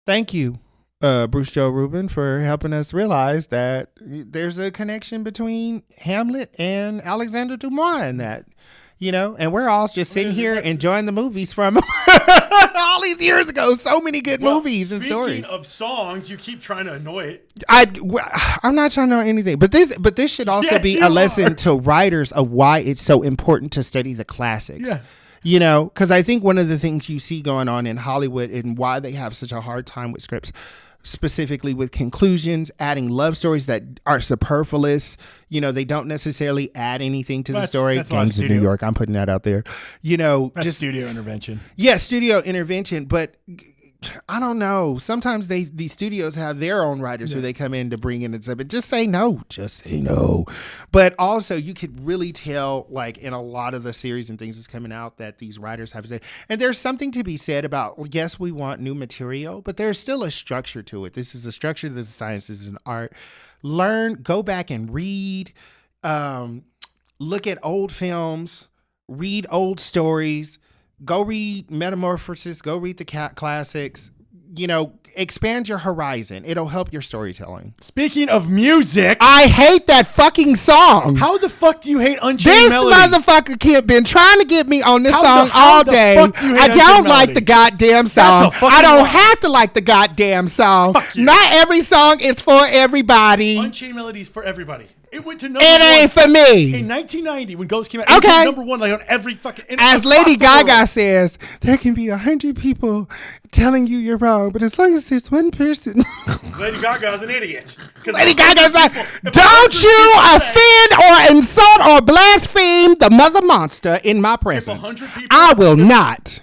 thank you, Bruce Joe Rubin, for helping us realize that there's a connection between Hamlet and Alexander Dumas in that, and we're all just sitting here enjoying the movies from all these years ago. So many good movies and stories. Speaking of songs, you keep trying to annoy it. I'm not trying to know anything, but this should also be a lesson to writers of why it's so important to study the classics. Yeah. Because I think one of the things you see going on in Hollywood and why they have such a hard time with scripts, specifically with conclusions, adding love stories that are superfluous. They don't necessarily add anything to the story. Gangs of New York, I'm putting that out there. That's just studio intervention. Yeah, studio intervention. But I don't know. Sometimes these studios have their own writers who they come in to bring in and stuff. But just say no. But also, you could really tell, in a lot of the series and things that's coming out, that these writers have said. And there's something to be said about, yes, we want new material, but there's still a structure to it. This is a structure that the science is an art. Go back and read, look at old films, read old stories. Go read Metamorphosis. Go read the classics. Expand your horizon. It'll help your storytelling. Speaking of music, I hate that fucking song. How the fuck do you hate Unchained Melody? This motherfucker kid been trying to get me on this song all day. I don't like the goddamn song. I don't have to like the goddamn song. Not every song is for everybody. Unchained Melody is for everybody. It went to number one. It ain't for me. In 1990, when Ghost came out, it went number one on every fucking... As Lady Gaga says, there can be 100 people telling you you're wrong, but as long as there's one person... Lady Gaga's an idiot. Lady Gaga's like, don't you offend or insult or blaspheme the mother monster in my presence. I will not.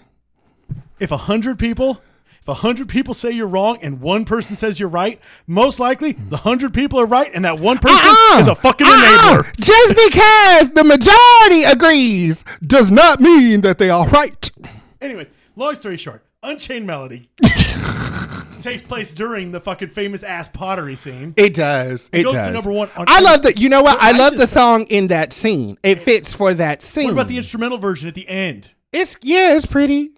If 100 people If 100 people say you're wrong and one person says you're right, most likely the 100 people are right and that one person is a fucking enabler. Just because the majority agrees does not mean that they are right. Anyways, long story short, Unchained Melody takes place during the fucking famous ass pottery scene. It does. It goes does. to number one. I love that. You know what? I love the song in that scene. It fits for that scene. What about the instrumental version at the end? It's pretty.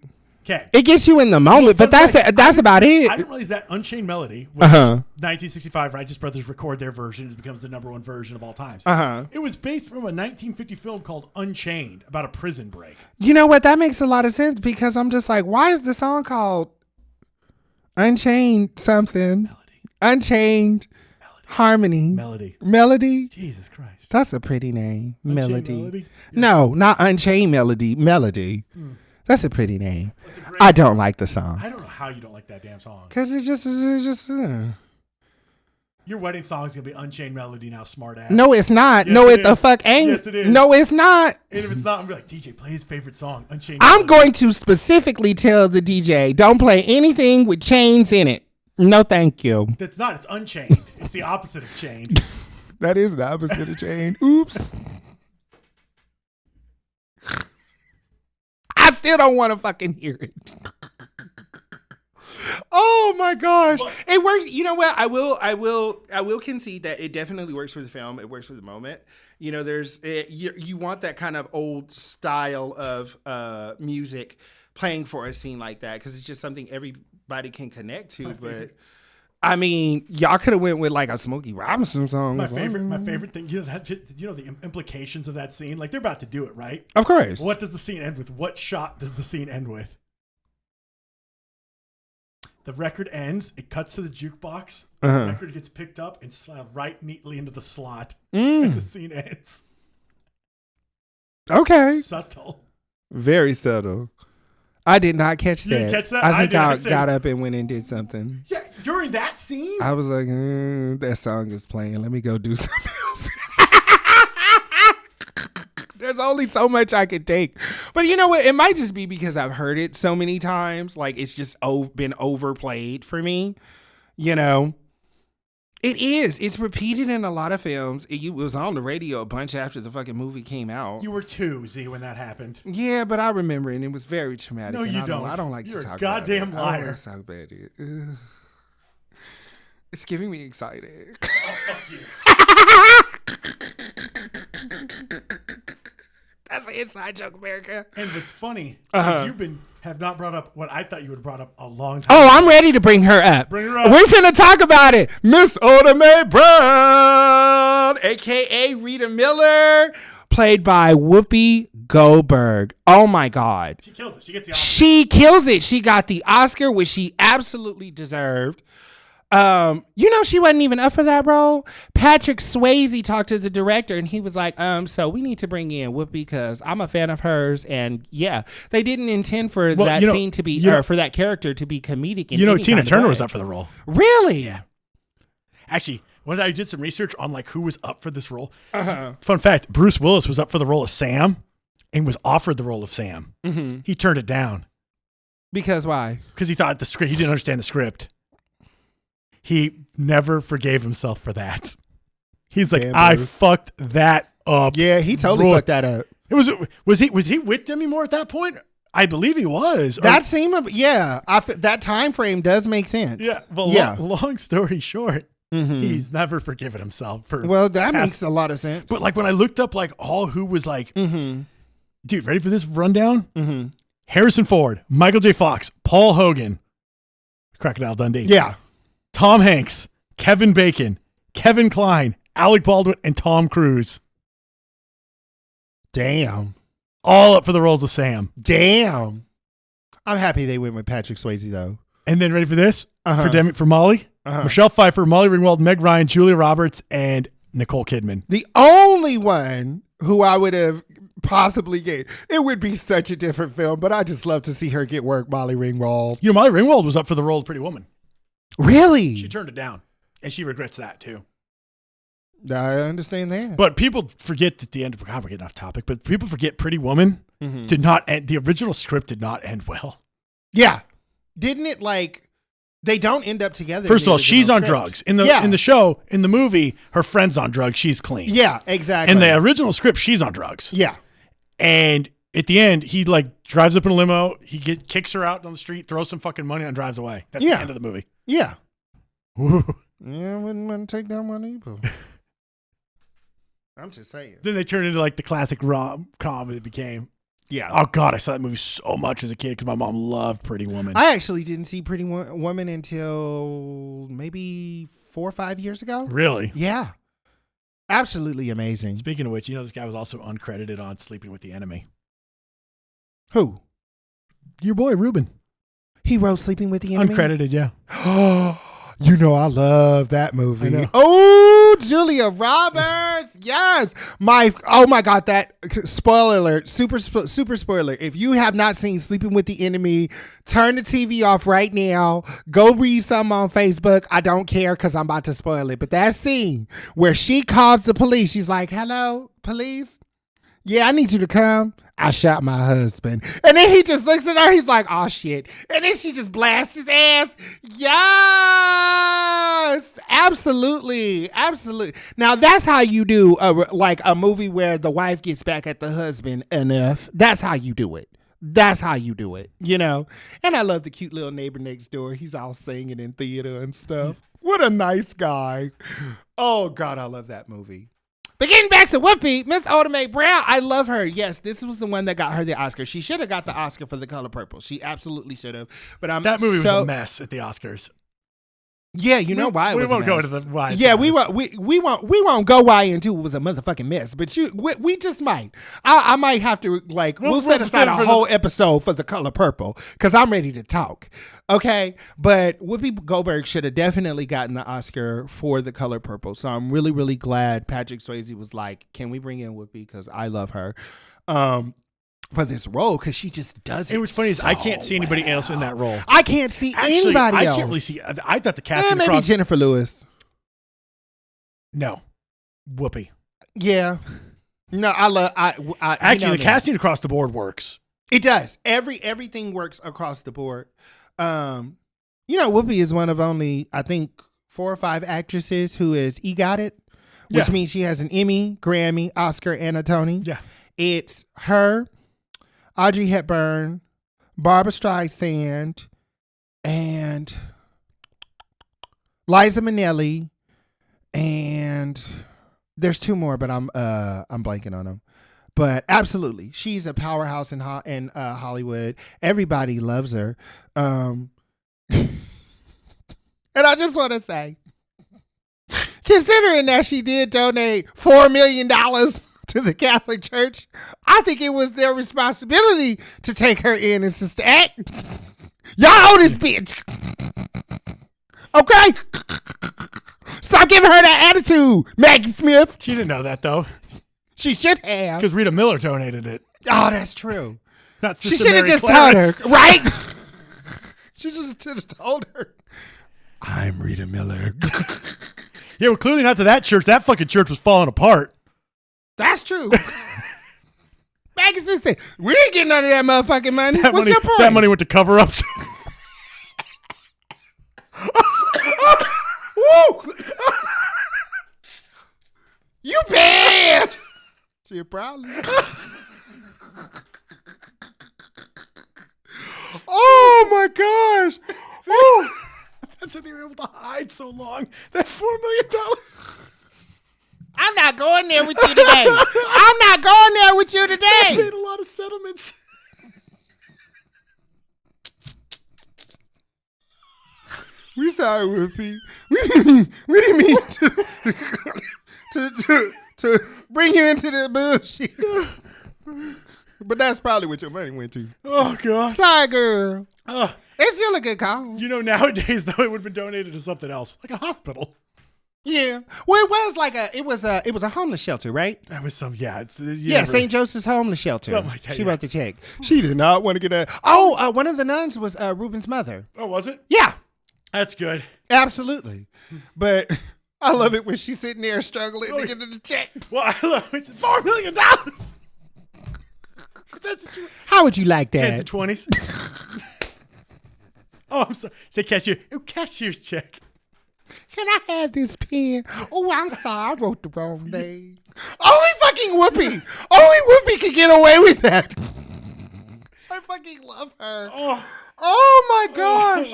Okay. It gets you in the moment, but that's about it. I didn't realize that Unchained Melody, which 1965, Righteous Brothers record their version. It becomes the number one version of all times. It was based from a 1950 film called Unchained about a prison break. You know what? That makes a lot of sense because I'm just like, why is the song called Unchained something? Melody. Unchained Harmony. Melody. Jesus Christ. That's a pretty name. Melody. Yeah. No, not Unchained Melody. Melody. That's a pretty name. I don't like the song. I don't know how you don't like that damn song. Because it's just. Your wedding song is going to be Unchained Melody now, smart ass. No, it's not. Yes, no, it the is. fuck ain't. Yes, it is. No, it's not. And if it's not, I'm going to be like, DJ, play his favorite song, Unchained I'm Melody. going to specifically tell the DJ, don't play anything with chains in it. No, thank you. That's not. It's Unchained. It's the opposite of chained. That is the opposite of chain. Oops. I still don't want to fucking hear it. Oh my gosh. It works. You know what? I will concede that it definitely works for the film. It works for the moment. You know, you want that kind of old style of music playing for a scene like that because it's just something everybody can connect to. But I mean, y'all could have went with like a Smokey Robinson song. My favorite thing, the implications of that scene. Like they're about to do it, right? Of course. What does the scene end with? What shot does the scene end with? The record ends. It cuts to the jukebox. The record gets picked up and slid right neatly into the slot. And the scene ends. Okay. Subtle. Very subtle. I did not catch that. You didn't catch that? I think I got up and went and did something. Yeah, during that scene? I was like, that song is playing. Let me go do something else. There's only so much I could take. But you know what? It might just be because I've heard it so many times. Like, it's just been overplayed for me. You know? It is. It's repeated in a lot of films. It was on the radio a bunch after the fucking movie came out. You were 2, Z, when that happened. Yeah, but I remember it, and it was very traumatic. No, you don't. I don't like You're to talk a goddamn about it. liar. I don't like to talk about it. Ugh. It's giving me excited. Oh, fuck you. That's an inside joke, America. And what's funny is you have not brought up what I thought you would have brought up a long time Oh, ago. I'm ready to bring her up. Bring her up. We're finna talk about it. Miss Oda Mae Brown, a.k.a. Rita Miller, played by Whoopi Goldberg. Oh, my God. She kills it. She gets the Oscar. She kills it. She got the Oscar, which she absolutely deserved. You know, she wasn't even up for that role. Patrick Swayze talked to the director and he was like, so we need to bring in Whoopi because I'm a fan of hers. And yeah, they didn't intend for that scene to be, or for that character to be comedic. You know, Tina Turner was up for the role. Really? Yeah. Actually, when I did some research on like who was up for this role, fun fact, Bruce Willis was up for the role of Sam and was offered the role of Sam. Mm-hmm. He turned it down. Because why? Because he thought he didn't understand the script. He never forgave himself for that. He's like, I fucked that up. Yeah, he totally fucked that up. Was he with Demi Moore at that point? I believe he was. That seemed, that time frame does make sense. Yeah, but long story short, he's never forgiven himself for. Well, that makes a lot of sense. But like when I looked up like all who was like, dude, ready for this rundown? Mm-hmm. Harrison Ford, Michael J. Fox, Paul Hogan, Crocodile Dundee. Yeah. Tom Hanks, Kevin Bacon, Kevin Kline, Alec Baldwin, and Tom Cruise. Damn. All up for the roles of Sam. Damn. I'm happy they went with Patrick Swayze, though. And then ready for this? For Molly? Michelle Pfeiffer, Molly Ringwald, Meg Ryan, Julia Roberts, and Nicole Kidman. The only one who I would have possibly get, it would be such a different film, but I just love to see her get work, Molly Ringwald. You know, Molly Ringwald was up for the role of Pretty Woman. Really? She turned it down, and she regrets that too. I understand that. But people forget at the end of, God, we're getting off topic, but people forget Pretty Woman did not end, the original script did not end well. Yeah. didn't it like they don't end up together? First in of the all, she's original on script. drugs. In the show, in the movie, her friend's on drugs. She's clean. Yeah, exactly. In the original script, she's on drugs. Yeah. And at the end, he like drives up in a limo. He kicks her out on the street, throws some fucking money, and drives away. That's the end of the movie. Yeah. Woo. Yeah, wouldn't take that one either. I'm just saying. Then they turned into like the classic rom-com it became. Yeah. Oh God, I saw that movie so much as a kid because my mom loved Pretty Woman. I actually didn't see Pretty Woman until maybe 4 or 5 years ago. Really? Yeah. Absolutely amazing. Speaking of which, you know this guy was also uncredited on Sleeping with the Enemy. Who? Your boy Ruben. He wrote Sleeping with the Enemy? Uncredited, yeah. You know I love that movie. I know. Oh, Julia Roberts. Yes. Oh my God, that spoiler alert, super spoiler. If you have not seen Sleeping with the Enemy, turn the TV off right now. Go read something on Facebook. I don't care because I'm about to spoil it. But that scene where she calls the police, she's like, hello, police? Yeah, I need you to come. I shot my husband. And then he just looks at her. He's like, oh, shit. And then she just blasts his ass. Yes. Absolutely. Absolutely. Now, that's how you do a movie where the wife gets back at the husband enough. That's how you do it. That's how you do it, you know? And I love the cute little neighbor next door. He's all singing in theater and stuff. What a nice guy. Oh, God, I love that movie. But getting back to Whoopi, Miss Oda Mae Brown, I love her. Yes, this was the one that got her the Oscar. She should have got the Oscar for The Color Purple. She absolutely should have. But that movie was a mess at the Oscars. Yeah, you know why it was a mess. We won't go to the why. Yeah, we won't go why into it was a motherfucking mess. But we just might. I might have to we'll set aside a whole episode for The Color Purple because I'm ready to talk. Okay, but Whoopi Goldberg should have definitely gotten the Oscar for The Color Purple. So I'm really, really glad Patrick Swayze was like, "Can we bring in Whoopi? Because I love her." For this role, because she just does it. It was funny is I can't see anybody else in that role. I can't see anybody else. I can't really see. I thought the casting maybe Jennifer Lewis. No, Whoopi. Yeah. No, Actually, the casting across the board works. It does. Everything works across the board. Whoopi is one of only, I think, 4 or 5 actresses who is EGOTed, which means she has an Emmy, Grammy, Oscar, and a Tony. Yeah. It's her, Audrey Hepburn, Barbra Streisand, and Liza Minnelli, and there's 2 more, but I'm blanking on them. But absolutely, she's a powerhouse in Hollywood. Everybody loves her. And I just want to say, considering that she did donate $4 million to the Catholic Church, I think it was their responsibility to take her in as Sister Act. Y'all owe this bitch. Okay? Stop giving her that attitude, Maggie Smith. She didn't know that, though. She should have. Because Rita Miller donated it. Oh, that's true. She should have just told her, right? She just should have told her, I'm Rita Miller. Yeah, well, clearly not to that church. That fucking church was falling apart. That's true. Maggie Smith said, we ain't getting none of that motherfucking money. What's your point? That money went to cover-ups. Woo! You bad. See a problem. Oh my gosh. Oh. That's how they were able to hide so long. That $4 million. I'm not going there with you today. I'm not going there with you today. They made a lot of settlements. We sorry, Whoopi. We didn't mean to bring you into the bullshit. But that's probably what your money went to. Oh, God. Sorry, girl. It's still a good call. You know, nowadays, though, it would have been donated to something else, like a hospital. Yeah. Well, it was a homeless shelter, right? That was some, yeah. St. Joseph's Homeless Shelter. Something like that, She wrote the check. She did not want to get that. Oh, one of the nuns was Reuben's mother. Oh, was it? Yeah. That's good. Absolutely. But I love it when she's sitting there struggling to get the check. Well, I love it. It's $4 million. How would you like that? 10s and 20s. Oh, I'm sorry. Say cashier. Oh, cashier's check. Can I have this pen? Oh, I'm sorry. I wrote the wrong name. Only fucking Whoopi. Only Whoopi could get away with that. I fucking love her. Oh my gosh.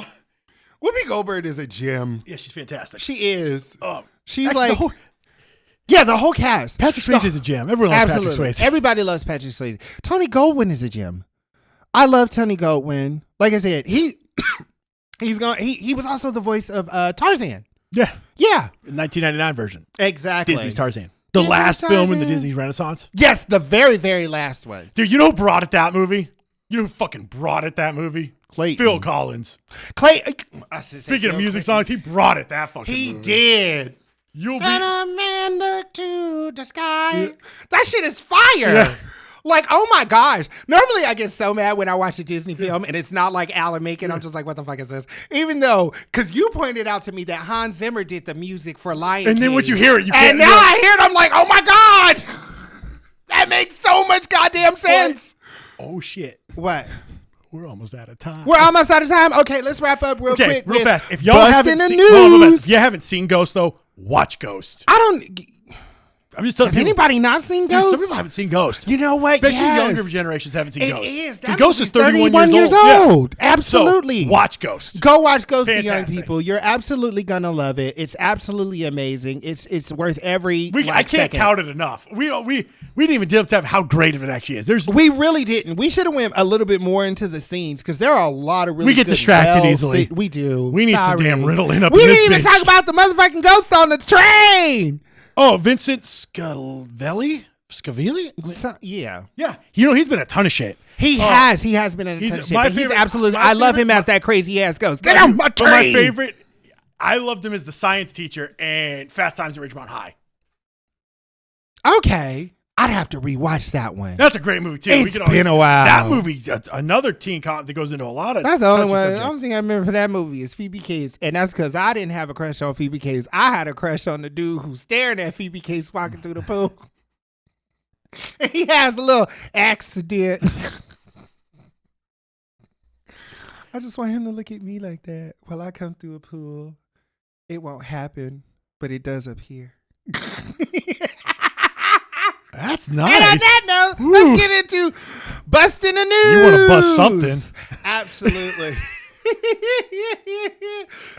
Whoopi Goldberg is a gem. Yeah, she's fantastic. She is. She's Actually, like... the whole cast. Patrick Swayze is a gem. Everyone loves Patrick Swayze. Everybody loves Patrick Swayze. Tony Goldwyn is a gem. I love Tony Goldwyn. Like I said, he was also the voice of Tarzan. Yeah. Yeah. 1999 version. Exactly. Disney's Tarzan. The last film in the Disney Renaissance. Yes, the very, very last one. Dude, you know who brought it that movie? You know who fucking brought it that movie? Clayton. Phil Collins. Speaking of music songs, he brought it that fucking movie. He did. You'll Send a man look to the sky. Yeah. That shit is fire. Yeah. Like, oh my gosh. Normally I get so mad when I watch a Disney film and it's not like Alan Menken. I'm just like, what the fuck is this? Even though, because you pointed out to me that Hans Zimmer did the music for Lion King. And then once you hear it, you can't. And now I hear it, I'm like, oh my God. That makes so much goddamn sense. Oh shit. What? We're almost out of time. We're almost out of time. Okay, let's wrap up real quick. Real fast. If y'all haven't seen, if you haven't seen Ghost though, watch Ghost. I'm just telling you. Has anybody not seen Ghost? Dude, some people haven't seen Ghost. You know what? Especially younger generations haven't seen Ghost. It is. Ghost is 31 years old. Yeah. Absolutely. So, watch Ghost. Go watch Ghost, the young people. You're absolutely gonna love it. It's absolutely amazing. It's worth every. I can't tout it enough. We didn't even deal with how great of it actually is. We really didn't. We should have went a little bit more into the scenes because there are a lot of really. We get distracted easily. We do. We need some damn Ritalin up. We didn't even talk about the motherfucking ghosts on the train. Oh, Vincent Scavelli? Yeah. Yeah. You know, he's been a ton of shit. He has been in a ton of shit. But he's absolutely, I love him as that crazy ass ghost. Get on my train. My favorite, I loved him as the science teacher in Fast Times at Ridgemont High. Okay. I'd have to rewatch that one. That's a great movie, too. It's been a while. That movie, another teen comedy that goes into a lot of That's the only one. The only thing I remember for that movie is Phoebe Cates. And that's because I didn't have a crush on Phoebe Cates. I had a crush on the dude who's staring at Phoebe Cates walking through the pool. He has a little accident. I just want him to look at me like that while I come through a pool. It won't happen, but it does up here. That's nice. And on that note, let's get into busting the news. You want to bust something. Absolutely.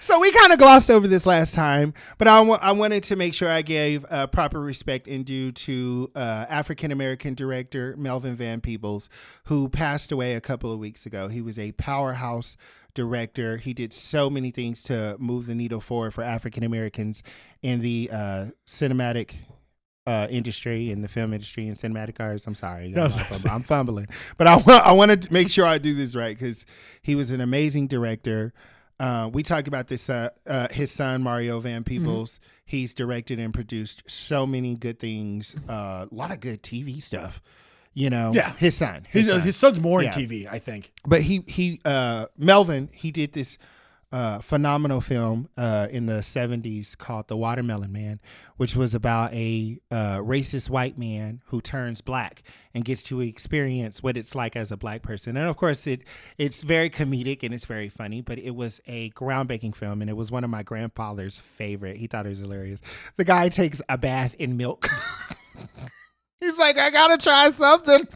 So we kind of glossed over this last time, but I wanted to make sure I gave proper respect and due to African-American director Melvin Van Peebles, who passed away a couple of weeks ago. He was a powerhouse director. He did so many things to move the needle forward for African-Americans in the cinematic industry, in the film industry and cinematic arts. I'm sorry. I'm fumbling. But I want to make sure I do this right because he was an amazing director. We talked about this, his son, Mario Van Peebles. Mm-hmm. He's directed and produced so many good things, a lot of good TV stuff. You know, his son. His son's more in TV, I think. But Melvin, he did this phenomenal film in the 70s called The Watermelon Man, which was about a racist white man who turns black and gets to experience what it's like as a black person. And of course, it's very comedic and it's very funny, but it was a groundbreaking film, and it was one of my grandfather's favorite. He thought it was hilarious. The guy takes a bath in milk. He's like, I gotta try something.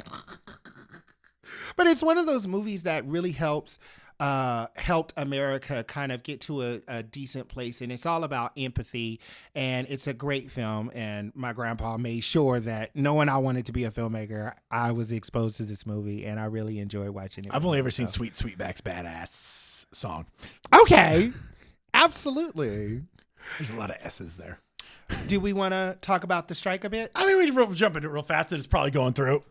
But it's one of those movies that really helped America kind of get to a decent place, and it's all about empathy, and it's a great film. And my grandpa made sure that knowing I wanted to be a filmmaker, I was exposed to this movie, and I really enjoyed watching it. I've only ever seen Sweet Sweetback's Badass song. Okay. Absolutely. There's a lot of S's there. Do we want to talk about the strike a bit? I mean, we can jump into it real fast, and it's probably going through.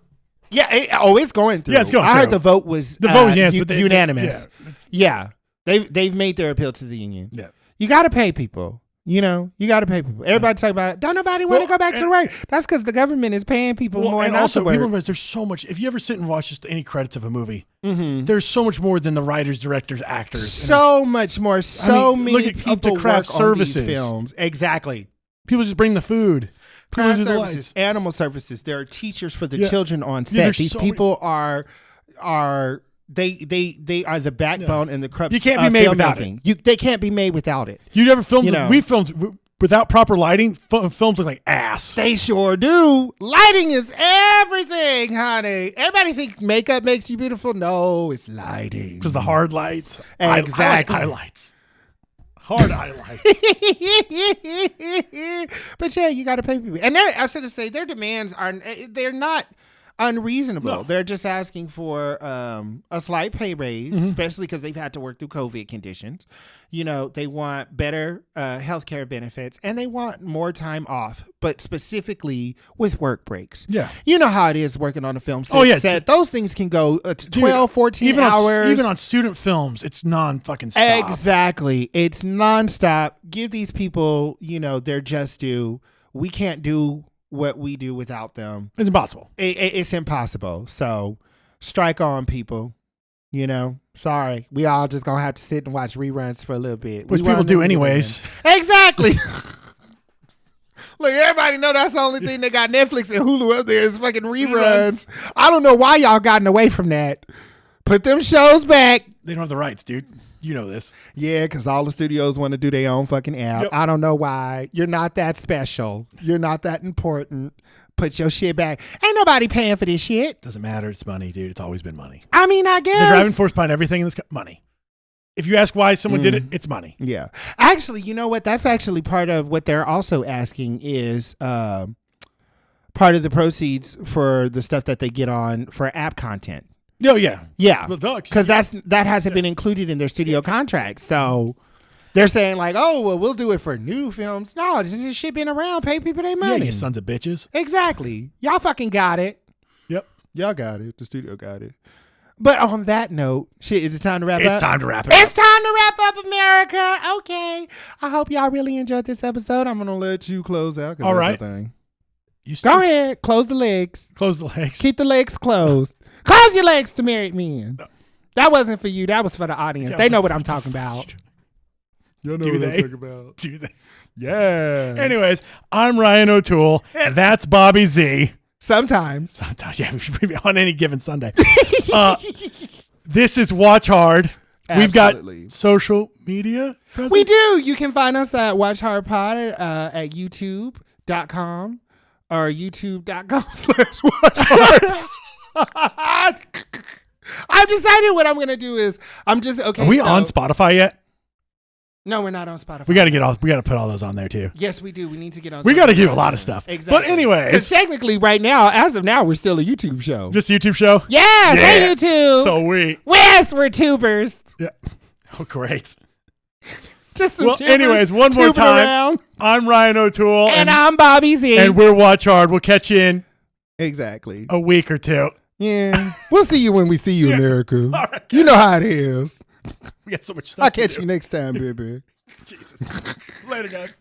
Yeah. It's going through. Yeah, it's going through. I heard the vote was unanimous. Yeah. They've made their appeal to the union. Yeah. You got to pay people. You got to pay people. Everybody talk about, don't nobody want to go back to work. That's because the government is paying people more. And also, people realize there's so much. If you ever sit and watch just any credits of a movie, there's so much more than the writers, directors, actors. So much more. Many people up to craft work services. On these films. Exactly. People just bring the food. Craft services, animal services. There are teachers for the children on set. These people are they are the backbone and the crux. You can't be made without it. They can't be made without it. You never filmed. You know. We filmed without proper lighting. Films look like ass. They sure do. Lighting is everything, honey. Everybody think makeup makes you beautiful. No, it's lighting. Because the hard lights. Exactly. I like highlights. Hard highlights. But yeah, you got to pay people. And I was going to say, their demands they're not unreasonable. No. They're just asking for a slight pay raise, especially because they've had to work through COVID conditions. You know, they want better healthcare benefits and they want more time off, but specifically with work breaks. Yeah. You know how it is working on a film set. Oh, yeah. Those things can go 12, 14 even hours. Even on student films, it's non-fucking stop. Exactly. It's nonstop. Give these people, their just due. We can't do what we do without them. It's impossible. It's impossible. So strike on, people. Sorry. We all just gonna have to sit and watch reruns for a little bit. Which people do anyways. Exactly. Look, everybody know that's the only thing they got Netflix and Hulu up there is fucking reruns. I don't know why y'all gotten away from that. Put them shows back. They don't have the rights, dude. You know this. Yeah, because all the studios want to do their own fucking app. Yep. I don't know why. You're not that special. You're not that important. Put your shit back. Ain't nobody paying for this shit. Doesn't matter. It's money, dude. It's always been money. I mean, I guess. The driving force behind everything in this money. If you ask why someone did it, it's money. Yeah. Actually, you know what? That's actually part of what they're also asking is part of the proceeds for the stuff that they get on for app content. Oh, yeah. Yeah. Well, because that hasn't been included in their studio contracts. So they're saying like, oh, well, we'll do it for new films. No, this is shit been around. Pay people their money. Yeah, you sons of bitches. Exactly. Y'all fucking got it. Yep. Y'all got it. The studio got it. But on that note, shit, is it time to wrap up? It's time to wrap it up. It's time to wrap up, America. Okay. I hope y'all really enjoyed this episode. I'm going to let you close out. All right. Go ahead. Close the legs. Close the legs. Keep the legs closed. Close your legs to married men. No. That wasn't for you. That was for the audience. They know what I'm talking about. You know what I'm talking about. Do they? Yeah. Anyways, I'm Ryan O'Toole, and that's Bobby Z. Sometimes, yeah, we should be on any given Sunday. This is Watch Hard. Absolutely. We've got social media presence? We do. You can find us at Watch Hard Pod at youtube.com or youtube.com/watchhard. I've decided what I'm going to do is I'm just okay. Are we on Spotify yet? No, we're not on Spotify. We got to we got to put all those on there too. Yes, we do. We need to get on. We got to do a lot of stuff. Exactly. But anyways, because technically, right now, as of now, we're still a YouTube show. Just a YouTube show. Yes, hey YouTube. So we're tubers. Yeah. Oh, great. Just some tubers. Anyways, one more time. Around. I'm Ryan O'Toole, and I'm Bobby Z, and we're Watch Hard. We'll catch you in a week or two. Yeah, we'll see you when we see you, America. Right, you know how it is. We got so much stuff. I'll catch you next time, baby. Jesus. Later, guys.